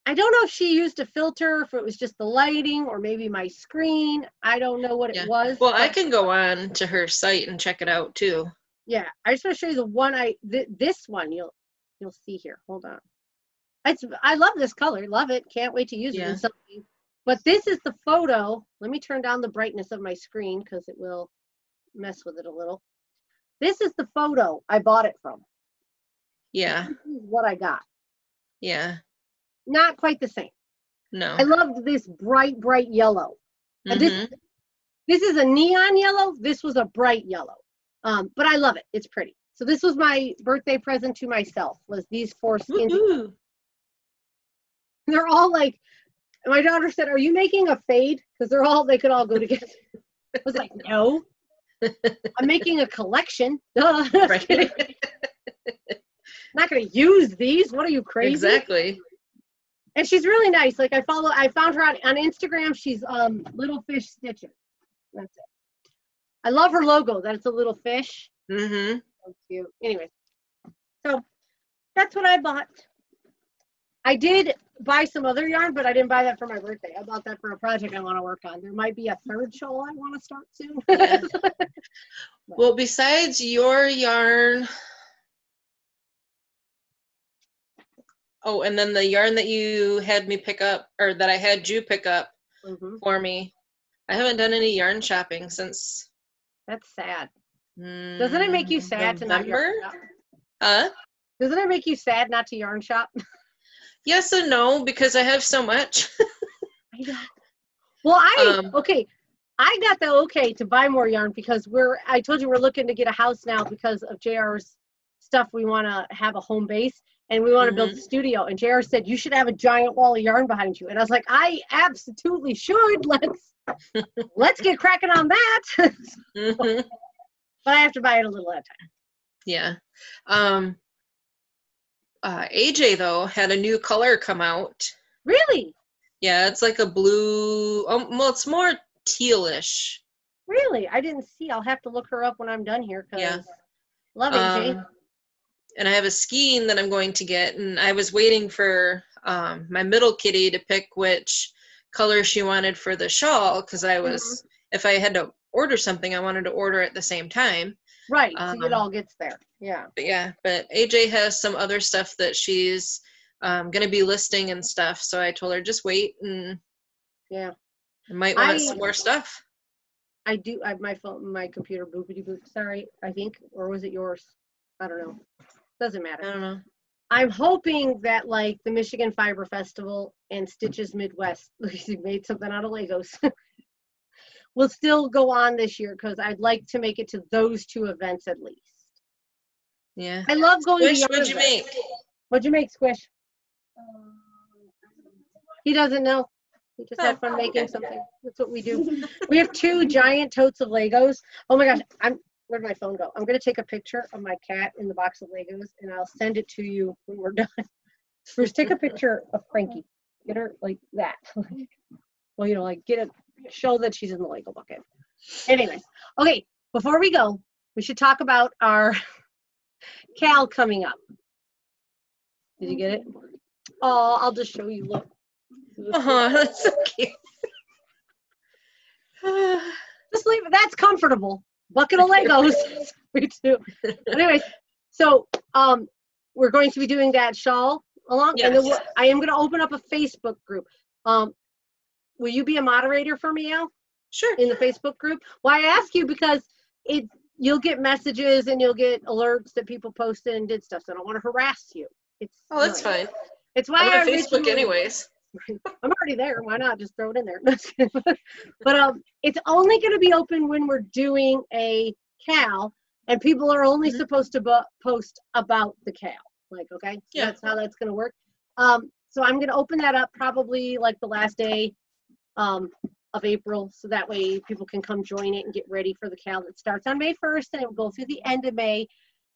I don't know if she used a filter, if it was just the lighting or maybe my screen. I don't know what it was. Well, I can go on to her site and check it out too. Yeah, I just want to show you the one this one you'll see here. Hold on. I love this color. Love it. Can't wait to use it in something. But this is the photo. Let me turn down the brightness of my screen because it will mess with it a little. This is the photo I bought it from. Yeah. This is what I got. Yeah. Not quite the same. No. I loved this bright yellow. And this is a neon yellow. This was a bright yellow. But I love it. It's pretty. So this was my birthday present to myself, was these 4 skins. They're all like, my daughter said, are you making a fade? Because they could all go together. I was like, no. I'm making a collection. Duh. Right. Not going to use these. What are you, crazy? Exactly. And she's really nice. Like I found her on Instagram. She's Little Fish Stitches. That's it. I love her logo, that it's a little fish. Mm-hmm. So cute. Anyway, so that's what I bought. I did buy some other yarn, but I didn't buy that for my birthday. I bought that for a project I want to work on. There might be a third shawl I want to start soon. Yeah. Well, besides your yarn, oh, and then the yarn that you had me pick up, or that I had you pick up for me, I haven't done any yarn shopping since. That's sad. Doesn't it make you sad November? To not yarn shop? Huh? Doesn't it make you sad not to yarn shop? Yes and no, because I have so much. I know. Well, okay. I got the okay to buy more yarn because I told you we're looking to get a house now because of JR's stuff. We want to have a home base and we want to build a studio. And JR said, you should have a giant wall of yarn behind you. And I was like, I absolutely should. Let's get cracking on that. But I have to buy it a little at a time. Yeah. AJ though had a new color come out. Really? Yeah, it's like a blue. Well, it's more tealish. Really? I didn't see. I'll have to look her up when I'm done here. Yeah. Love AJ. And I have a skein that I'm going to get, and I was waiting for my middle kitty to pick which color she wanted for the shawl because I was, if I had to order something, I wanted to order at the same time. Right, so it all gets there. Yeah. But AJ has some other stuff that she's going to be listing and stuff, so I told her just wait and I might want some more stuff. I do. I have my phone, my computer boopity boop. Sorry, I think, or was it yours? I don't know. Doesn't matter. I don't know. I'm hoping that like the Michigan Fiber Festival and Stitches Midwest, made something out of Legos, will still go on this year because I'd like to make it to those two events at least. Yeah. I love going Squish, to what'd you make? What'd you make, Squish? He doesn't know. We just had fun making something. That's what we do. We have 2 giant totes of Legos. Oh my gosh, where'd my phone go? I'm gonna take a picture of my cat in the box of Legos and I'll send it to you when we're done. Bruce, take a picture of Frankie. Get her like that. Well, you know, like show that she's in the Lego bucket. Anyway, okay, before we go, we should talk about our Cal coming up. Did you get it? Oh, I'll just show you. Look. That's so cute. Just leave it. That's comfortable. Bucket of Legos. Me too. Anyways, so we're going to be doing that shawl along, and then I am going to open up a Facebook group. Will you be a moderator for me, Al? Sure. In the Facebook group. Well, I ask you because you'll get messages and you'll get alerts that people posted and did stuff. So I don't want to harass you. That's fine. It's why I'm on Facebook anyways. I'm already there. Why not just throw it in there? But it's only going to be open when we're doing a Cal, and people are only supposed to post about the Cal. Like, okay, so that's how that's going to work. So I'm going to open that up probably like the last day of April, so that way people can come join it and get ready for the Cal that starts on May 1st and it will go through the end of May.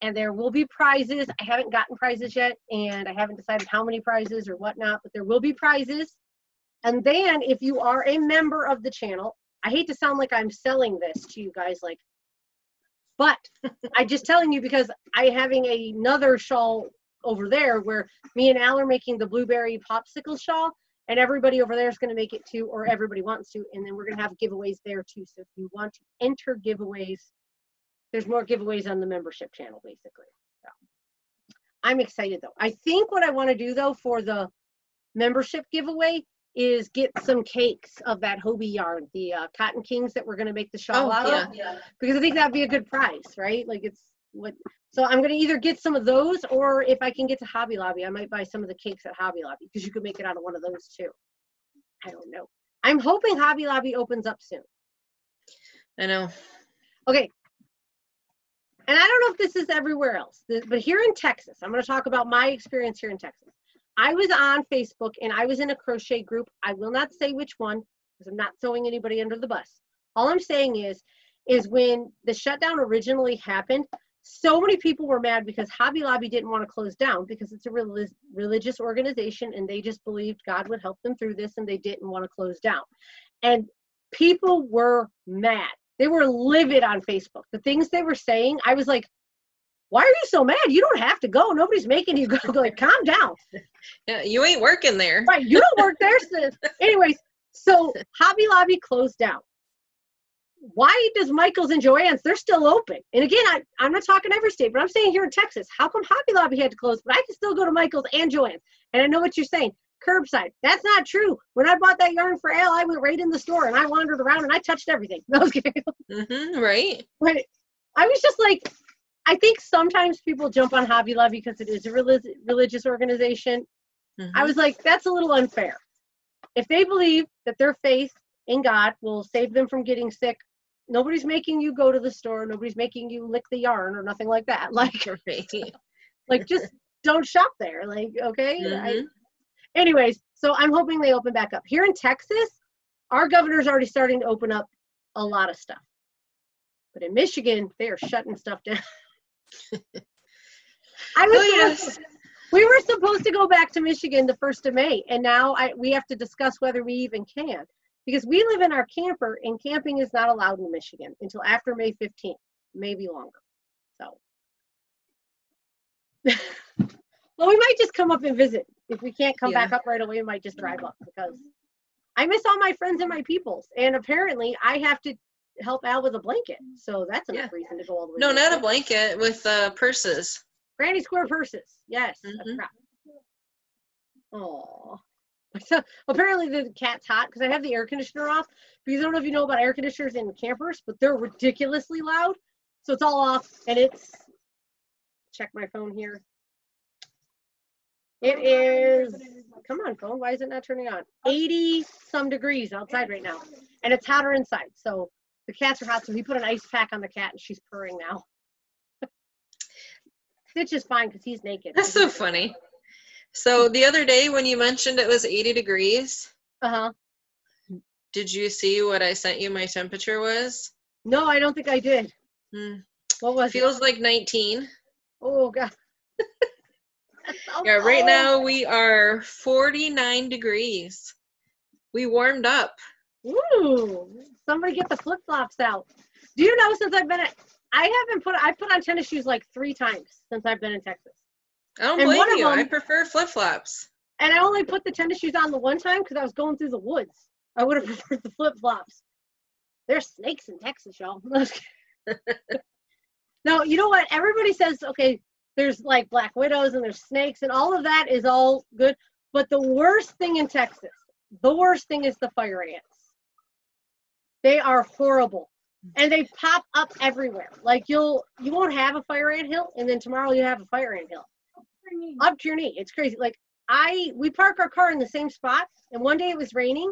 And there will be prizes. I haven't gotten prizes yet, and I haven't decided how many prizes or whatnot, but there will be prizes. And then if you are a member of the channel, I hate to sound like I'm selling this to you guys, but I'm just telling you because I'm having another shawl over there where me and Al are making the blueberry popsicle shawl, and everybody over there is going to make it too, or everybody wants to, and then we're going to have giveaways there too. So if you want to enter giveaways, there's more giveaways on the membership channel, basically. So I'm excited, though. I think what I want to do, though, for the membership giveaway is get some cakes of that Hobie yarn, the Cotton Kings that we're going to make the shawl out of. Because I think that'd be a good price, right? Like so I'm going to either get some of those, or if I can get to Hobby Lobby, I might buy some of the cakes at Hobby Lobby, because you could make it out of one of those, too. I don't know. I'm hoping Hobby Lobby opens up soon. I know. Okay. And I don't know if this is everywhere else, but here in Texas, I'm going to talk about my experience here in Texas. I was on Facebook and I was in a crochet group. I will not say which one because I'm not throwing anybody under the bus. All I'm saying is is when the shutdown originally happened, so many people were mad because Hobby Lobby didn't want to close down because it's a religious organization and they just believed God would help them through this and they didn't want to close down. And people were mad. They were livid on Facebook. The things they were saying, I was like, why are you so mad? You don't have to go. Nobody's making you go. Like, calm down. Yeah, you ain't working there. Right, you don't work there. So, anyways, so Hobby Lobby closed down. Why does Michael's and Joann's, they're still open? And again, I'm not talking every state, but I'm saying here in Texas, how come Hobby Lobby had to close, but I can still go to Michael's and Joann's? And I know what you're saying, curbside. That's not true. When I bought that yarn for Al, I went right in the store and I wandered around and I touched everything. Right. But I was just like, I think sometimes people jump on Hobby Lobby because it is a religious organization. I was like, that's a little unfair. If they believe that their faith in God will save them from getting sick, nobody's making you go to the store. Nobody's making you lick the yarn or nothing like that. Like, like just don't shop there. Like, okay. Anyways, so I'm hoping they open back up. Here in Texas, our governor's already starting to open up a lot of stuff. But in Michigan, they are shutting stuff down. We were supposed to go back to Michigan the 1st of May, and now we have to discuss whether we even can. Because we live in our camper, and camping is not allowed in Michigan until after May 15th, maybe longer. So, well, we might just come up and visit. If we can't come back up right away, we might just drive up because I miss all my friends and my peoples. And apparently, I have to help Al with a blanket. So that's enough reason to go all the way. No, not a blanket, with purses. Granny Square purses. Yes. Oh. So apparently the cat's hot because I have the air conditioner off. Because I don't know if you know about air conditioners in campers, but they're ridiculously loud. So it's all off, and it's, check my phone here. It is, come on phone, why is it not turning on? 80 some degrees outside right now, and it's hotter inside. So the cats are hot, so we put an ice pack on the cat, and she's purring now. Stitch is fine because he's naked. That's so funny. So the other day when you mentioned it was 80 degrees, did you see what I sent you my temperature was? No, I don't think I did. What was it? Feels like 19. Oh, God. Yeah, right now we are 49 degrees. We warmed up. Ooh, somebody get the flip-flops out. Do you know, since I've been I put on tennis shoes like 3 times since I've been in Texas. I don't blame you. I prefer flip-flops. And I only put the tennis shoes on the one time because I was going through the woods. I would have preferred the flip-flops. There's snakes in Texas, y'all. No, you know what? Everybody says, okay, there's like black widows and there's snakes and all of that is all good. But the worst thing in Texas, the worst thing is the fire ants. They are horrible. And they pop up everywhere. Like you won't have a fire ant hill, and then tomorrow you have a fire ant hill. Up to your knee. It's crazy. Like we park our car in the same spot, and one day it was raining,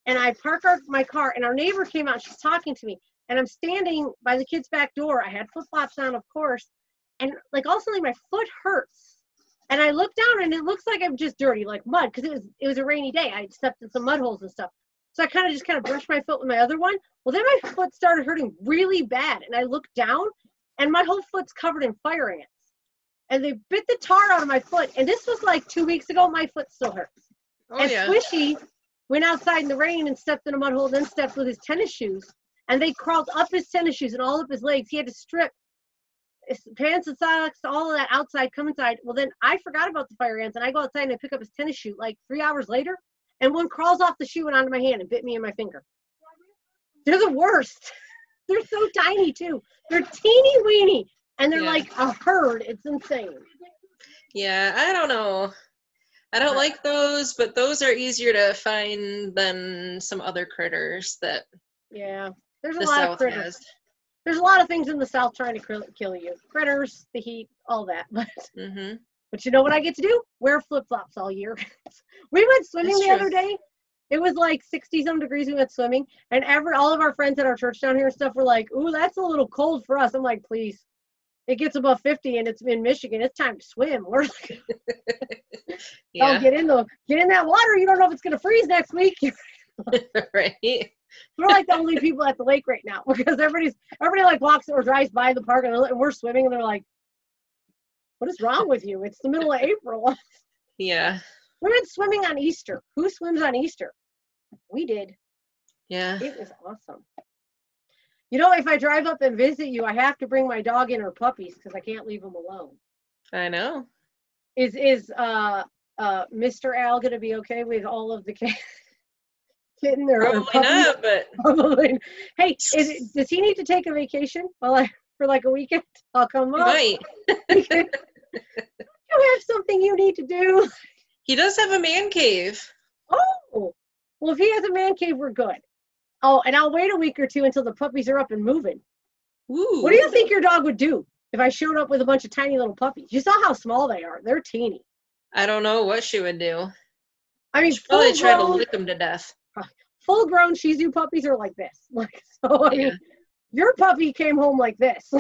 and I park my car, and our neighbor came out, she's talking to me, and I'm standing by the kid's back door. I had flip-flops on, of course, and like all of a sudden my foot hurts. And I look down, and it looks like I'm just dirty, like mud, because it was a rainy day. I stepped in some mud holes and stuff. So I kind of brushed my foot with my other one. Well, then my foot started hurting really bad. And I looked down, and my whole foot's covered in fire ants. And they bit the tar out of my foot. And this was like 2 weeks ago. My foot still hurts. Squishy went outside in the rain and stepped in a mud hole, then stepped with his tennis shoes. And they crawled up his tennis shoes and all up his legs. He had to strip his pants and socks, all of that outside, come inside. Well, then I forgot about the fire ants. And I go outside and I pick up his tennis shoe like 3 hours later. And one crawls off the shoe and onto my hand and bit me in my finger. They're the worst. They're so tiny, too. They're teeny weeny. And they're like a herd. It's insane. Yeah, I don't know. I don't like those, but those are easier to find than some other critters that there's a lot of critters. There's a lot of things in the South trying to kill you. Critters, the heat, all that. But you know what I get to do? Wear flip-flops all year. We went swimming the other day. It was like 60-some degrees. We went swimming. And all of our friends at our church down here and stuff were like, ooh, that's a little cold for us. I'm like, please. It gets above 50 and it's in Michigan. It's time to swim. We're like, get in that water. You don't know if it's going to freeze next week. Right. We're like the only people at the lake right now because everybody like walks or drives by the park and we're swimming and they're like, what is wrong with you? It's the middle of April. Yeah. We went swimming on Easter. Who swims on Easter? We did. Yeah. It was awesome. You know, if I drive up and visit you, I have to bring my dog and her puppies because I can't leave them alone. I know. Is Mr. Al going to be okay with all of the kitten or Probably puppies? not, but Probably. Hey, does he need to take a vacation for like a weekend? I'll come up. might. You have something you need to do. He does have a man cave. Oh, well, if he has a man cave, we're good. Oh, and I'll wait a week or two until the puppies are up and moving. Ooh. What do you think your dog would do if I showed up with a bunch of tiny little puppies? You saw how small they are. They're teeny. I don't know what she would do. I mean, she'd probably try to lick them to death. Full-grown Shih Tzu puppies are like this. I mean, your puppy came home like this.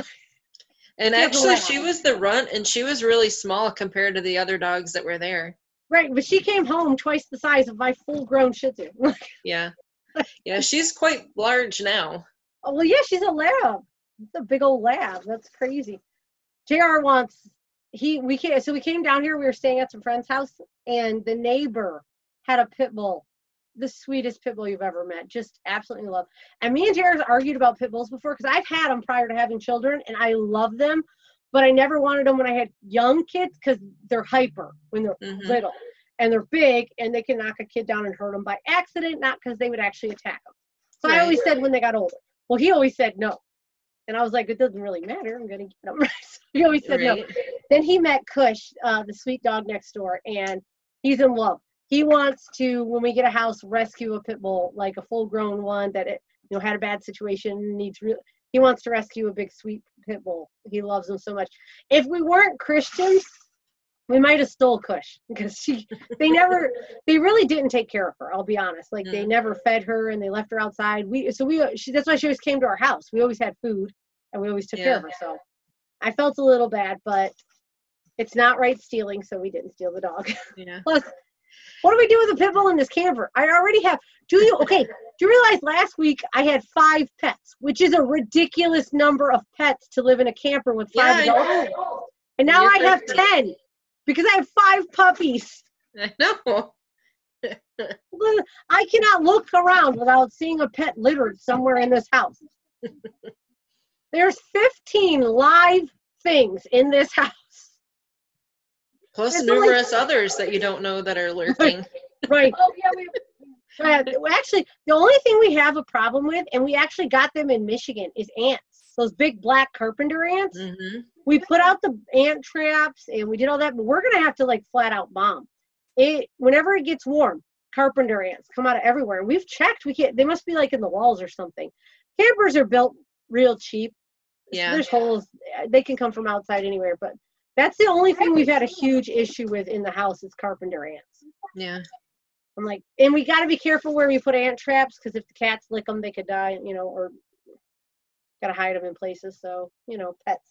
And actually, she was the runt, and she was really small compared to the other dogs that were there. Right, but she came home twice the size of my full-grown Shih Tzu. Yeah. Yeah, she's quite large now. Oh, well, yeah, she's a lab. It's a big old lab. That's crazy. JR wants, we came down here, we were staying at some friend's house, and the neighbor had a pit bull. The sweetest pit bull you've ever met. Just absolutely love. And me and JR argued about pit bulls before, because I've had them prior to having children, and I love them, but I never wanted them when I had young kids, because they're hyper when they're little. And they're big, and they can knock a kid down and hurt them by accident, not because they would actually attack them. So I always said when they got older. Well, he always said no. And I was like, it doesn't really matter. I'm going to get them. So he always said no. Then he met Kush, the sweet dog next door, and he's in love. He wants to, when we get a house, rescue a pit bull, like a full-grown one that had a bad situation, he wants to rescue a big, sweet pit bull. He loves them so much. If we weren't Christians, we might have stole Kush because they really didn't take care of her. I'll be honest. Like they never fed her and they left her outside. That's why she always came to our house. We always had food and we always took care of her. So I felt a little bad, but it's not right stealing. So we didn't steal the dog. Yeah. Plus, what do we do with a pit bull in this camper? I already have. Do you realize last week I had 5 pets, which is a ridiculous number of pets to live in a camper with 5 adults. And now I have 10. Because I have 5 puppies. I know. I cannot look around without seeing a pet littered somewhere in this house. There's 15 live things in this house. Plus numerous others that you don't know that are lurking. Right. Oh, yeah. Actually, the only thing we have a problem with, and we actually got them in Michigan, is ants. Those big black carpenter ants. Mm-hmm. We put out the ant traps and we did all that, but we're going to have to flat out bomb it. Whenever it gets warm, carpenter ants come out of everywhere. And we've checked, they must be in the walls or something. Campers are built real cheap. Yeah. So there's holes. They can come from outside anywhere, but that's the only thing we've had a huge issue with in the house is carpenter ants. Yeah. I'm and we got to be careful where we put ant traps because if the cats lick them, they could die, or got to hide them in places. So, pets.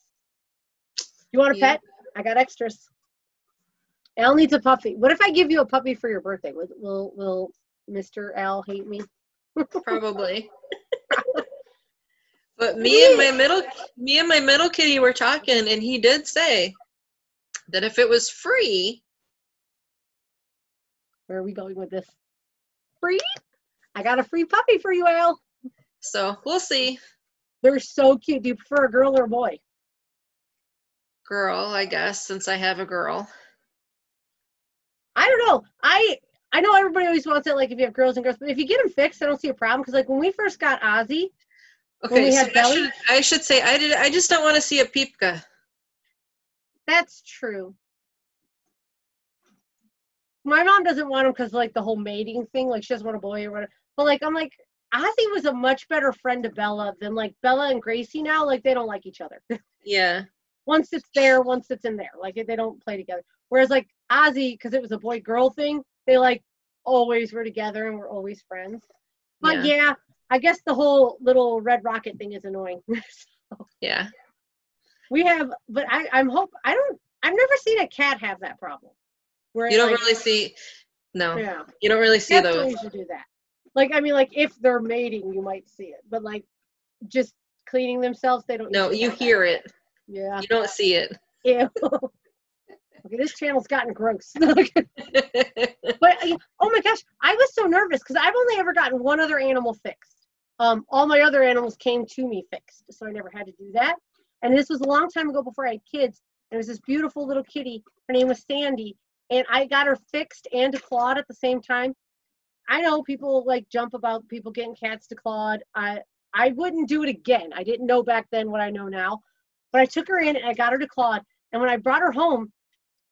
You want a pet? I got extras. Al needs a puppy. What if I give you a puppy for your birthday? Will Mr. Al hate me? Probably. But me and my middle kitty were talking, and he did say that if it was free. Where are we going with this? Free? I got a free puppy for you, Al. So we'll see. They're so cute. Do you prefer a girl or a boy? Girl, I guess, since I have a girl. I don't know. I know everybody always wants it, if you have girls and girls, but if you get them fixed, I don't see a problem. Because, when we first got Ozzy, okay, so I should say, I just don't want to see a Peepka. That's true. My mom doesn't want him because, the whole mating thing. She doesn't want a boy or whatever. But, I'm Ozzy was a much better friend to Bella than, Bella and Gracie now. They don't like each other. Yeah. Once it's there, once it's in there. They don't play together. Whereas, Ozzy, because it was a boy-girl thing, they, always were together and were always friends. But, yeah, I guess the whole little red rocket thing is annoying. So, yeah. We have, but I've never seen a cat have that problem. Where you don't really see, no. Yeah. You don't really see those. Cats usually do that. Like, I mean, like if they're mating, you might see it, but like just cleaning themselves, they don't. No, you hear it. Yeah. You don't see it. Ew. Okay, this channel's gotten gross. But oh my gosh, I was so nervous because I've only ever gotten one other animal fixed. All my other animals came to me fixed, so I never had to do that. And this was a long time ago before I had kids. There was this beautiful little kitty. Her name was Sandy, and I got her fixed and declawed at the same time. I know people like jump about people getting cats declawed. I wouldn't do it again. I didn't know back then what I know now, but I took her in and I got her declawed. And when I brought her home,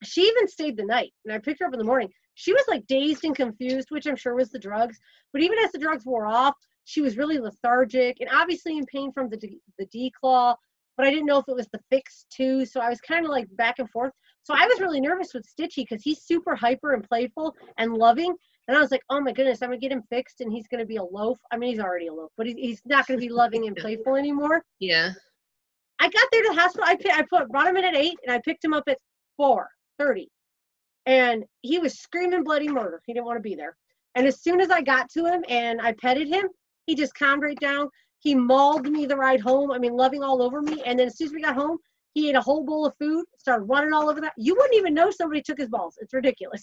she even stayed the night. And I picked her up in the morning. She was like dazed and confused, which I'm sure was the drugs. But even as the drugs wore off, she was really lethargic and obviously in pain from the declaw. But I didn't know if it was the fix too. So I was kind of like back and forth. So I was really nervous with Stitchy because he's super hyper and playful and loving. And I was like, oh my goodness, I'm going to get him fixed and he's going to be a loaf. I mean, he's already a loaf, but he's not going to be loving and playful anymore. Yeah. I got there to the hospital. I brought him in at 8 and I picked him up at 4:30. And he was screaming bloody murder. He didn't want to be there. And as soon as I got to him and I petted him, he just calmed right down. He mauled me the ride home. I mean, loving all over me. And then as soon as we got home, he ate a whole bowl of food, started running all over that. You wouldn't even know somebody took his balls. It's ridiculous.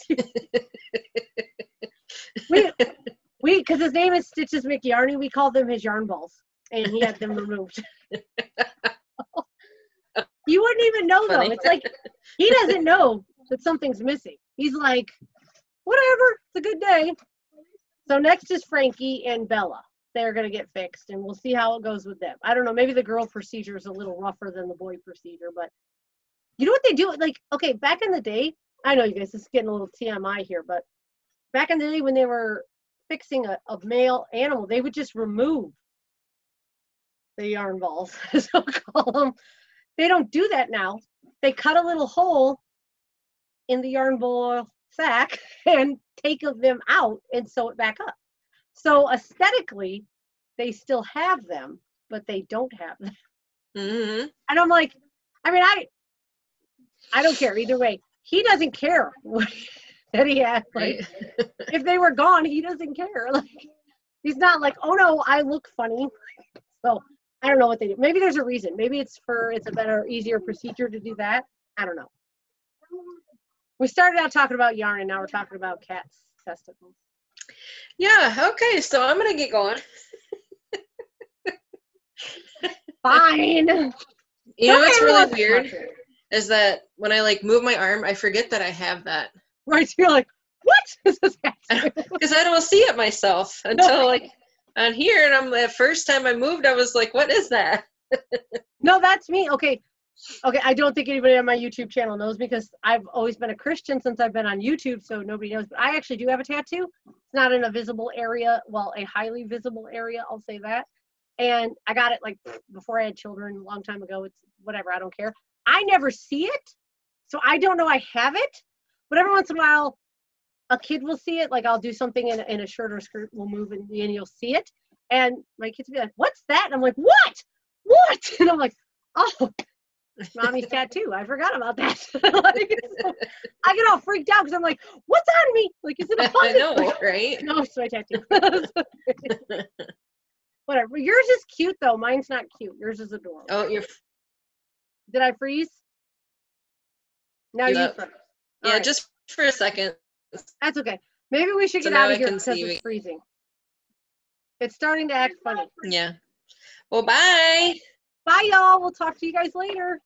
Because his name is Stitches McYarny, we called them his yarn balls. And he had them removed. You wouldn't even know, though. It's like, he doesn't know that something's missing. He's like, whatever, it's a good day. So next is Frankie and Bella. They're going to get fixed, and we'll see how it goes with them. I don't know, maybe the girl procedure is a little rougher than the boy procedure, but you know what they do? Like, okay, back in the day, I know you guys, this is getting a little TMI here, but back in the day when they were fixing a male animal, they would just remove the yarn balls, as I'll call them. They don't do that now. They cut a little hole in the yarn ball sack and take them out and sew it back up. So aesthetically, they still have them, but they don't have them. Mm-hmm. And I'm like, I mean, I don't care either way. He doesn't care that he has. Like, if they were gone, he doesn't care. Like, he's not like, oh no, I look funny. So I don't know what they do. Maybe there's a reason. Maybe it's a better, easier procedure to do that. I don't know. We started out talking about yarn, and now we're talking about cats' testicles. Yeah, okay, so I'm going to get going. Fine. You know what's really weird is that when I like move my arm, I forget that I have that. Right, you're like, what is this? Because I don't see it myself until like on here, and I'm the first time I moved, I was like, what is that? No, that's me. Okay, I don't think anybody on my YouTube channel knows because I've always been a Christian since I've been on YouTube, so nobody knows. But I actually do have a tattoo. It's not in a visible area, well, a highly visible area, I'll say that. And I got it like before I had children a long time ago. It's whatever, I don't care. I never see it, so I don't know I have it. But every once in a while, a kid will see it. Like I'll do something in a shirt or skirt, will move, and you'll see it. And my kids will be like, what's that? And I'm like, what? And I'm like, oh, Mommy's tattoo. I forgot about that. Like, so I get all freaked out because I'm like, what's on me? Like, is it a fun? I know, right? No, it's my tattoo. Whatever. Yours is cute, though. Mine's not cute. Yours is adorable. Oh, Did I freeze? Now you freeze. Yeah, right. Just for a second. That's okay. Maybe we should get out of here because it's freezing. It's starting to act funny. Yeah. Well, bye. Bye, y'all. We'll talk to you guys later.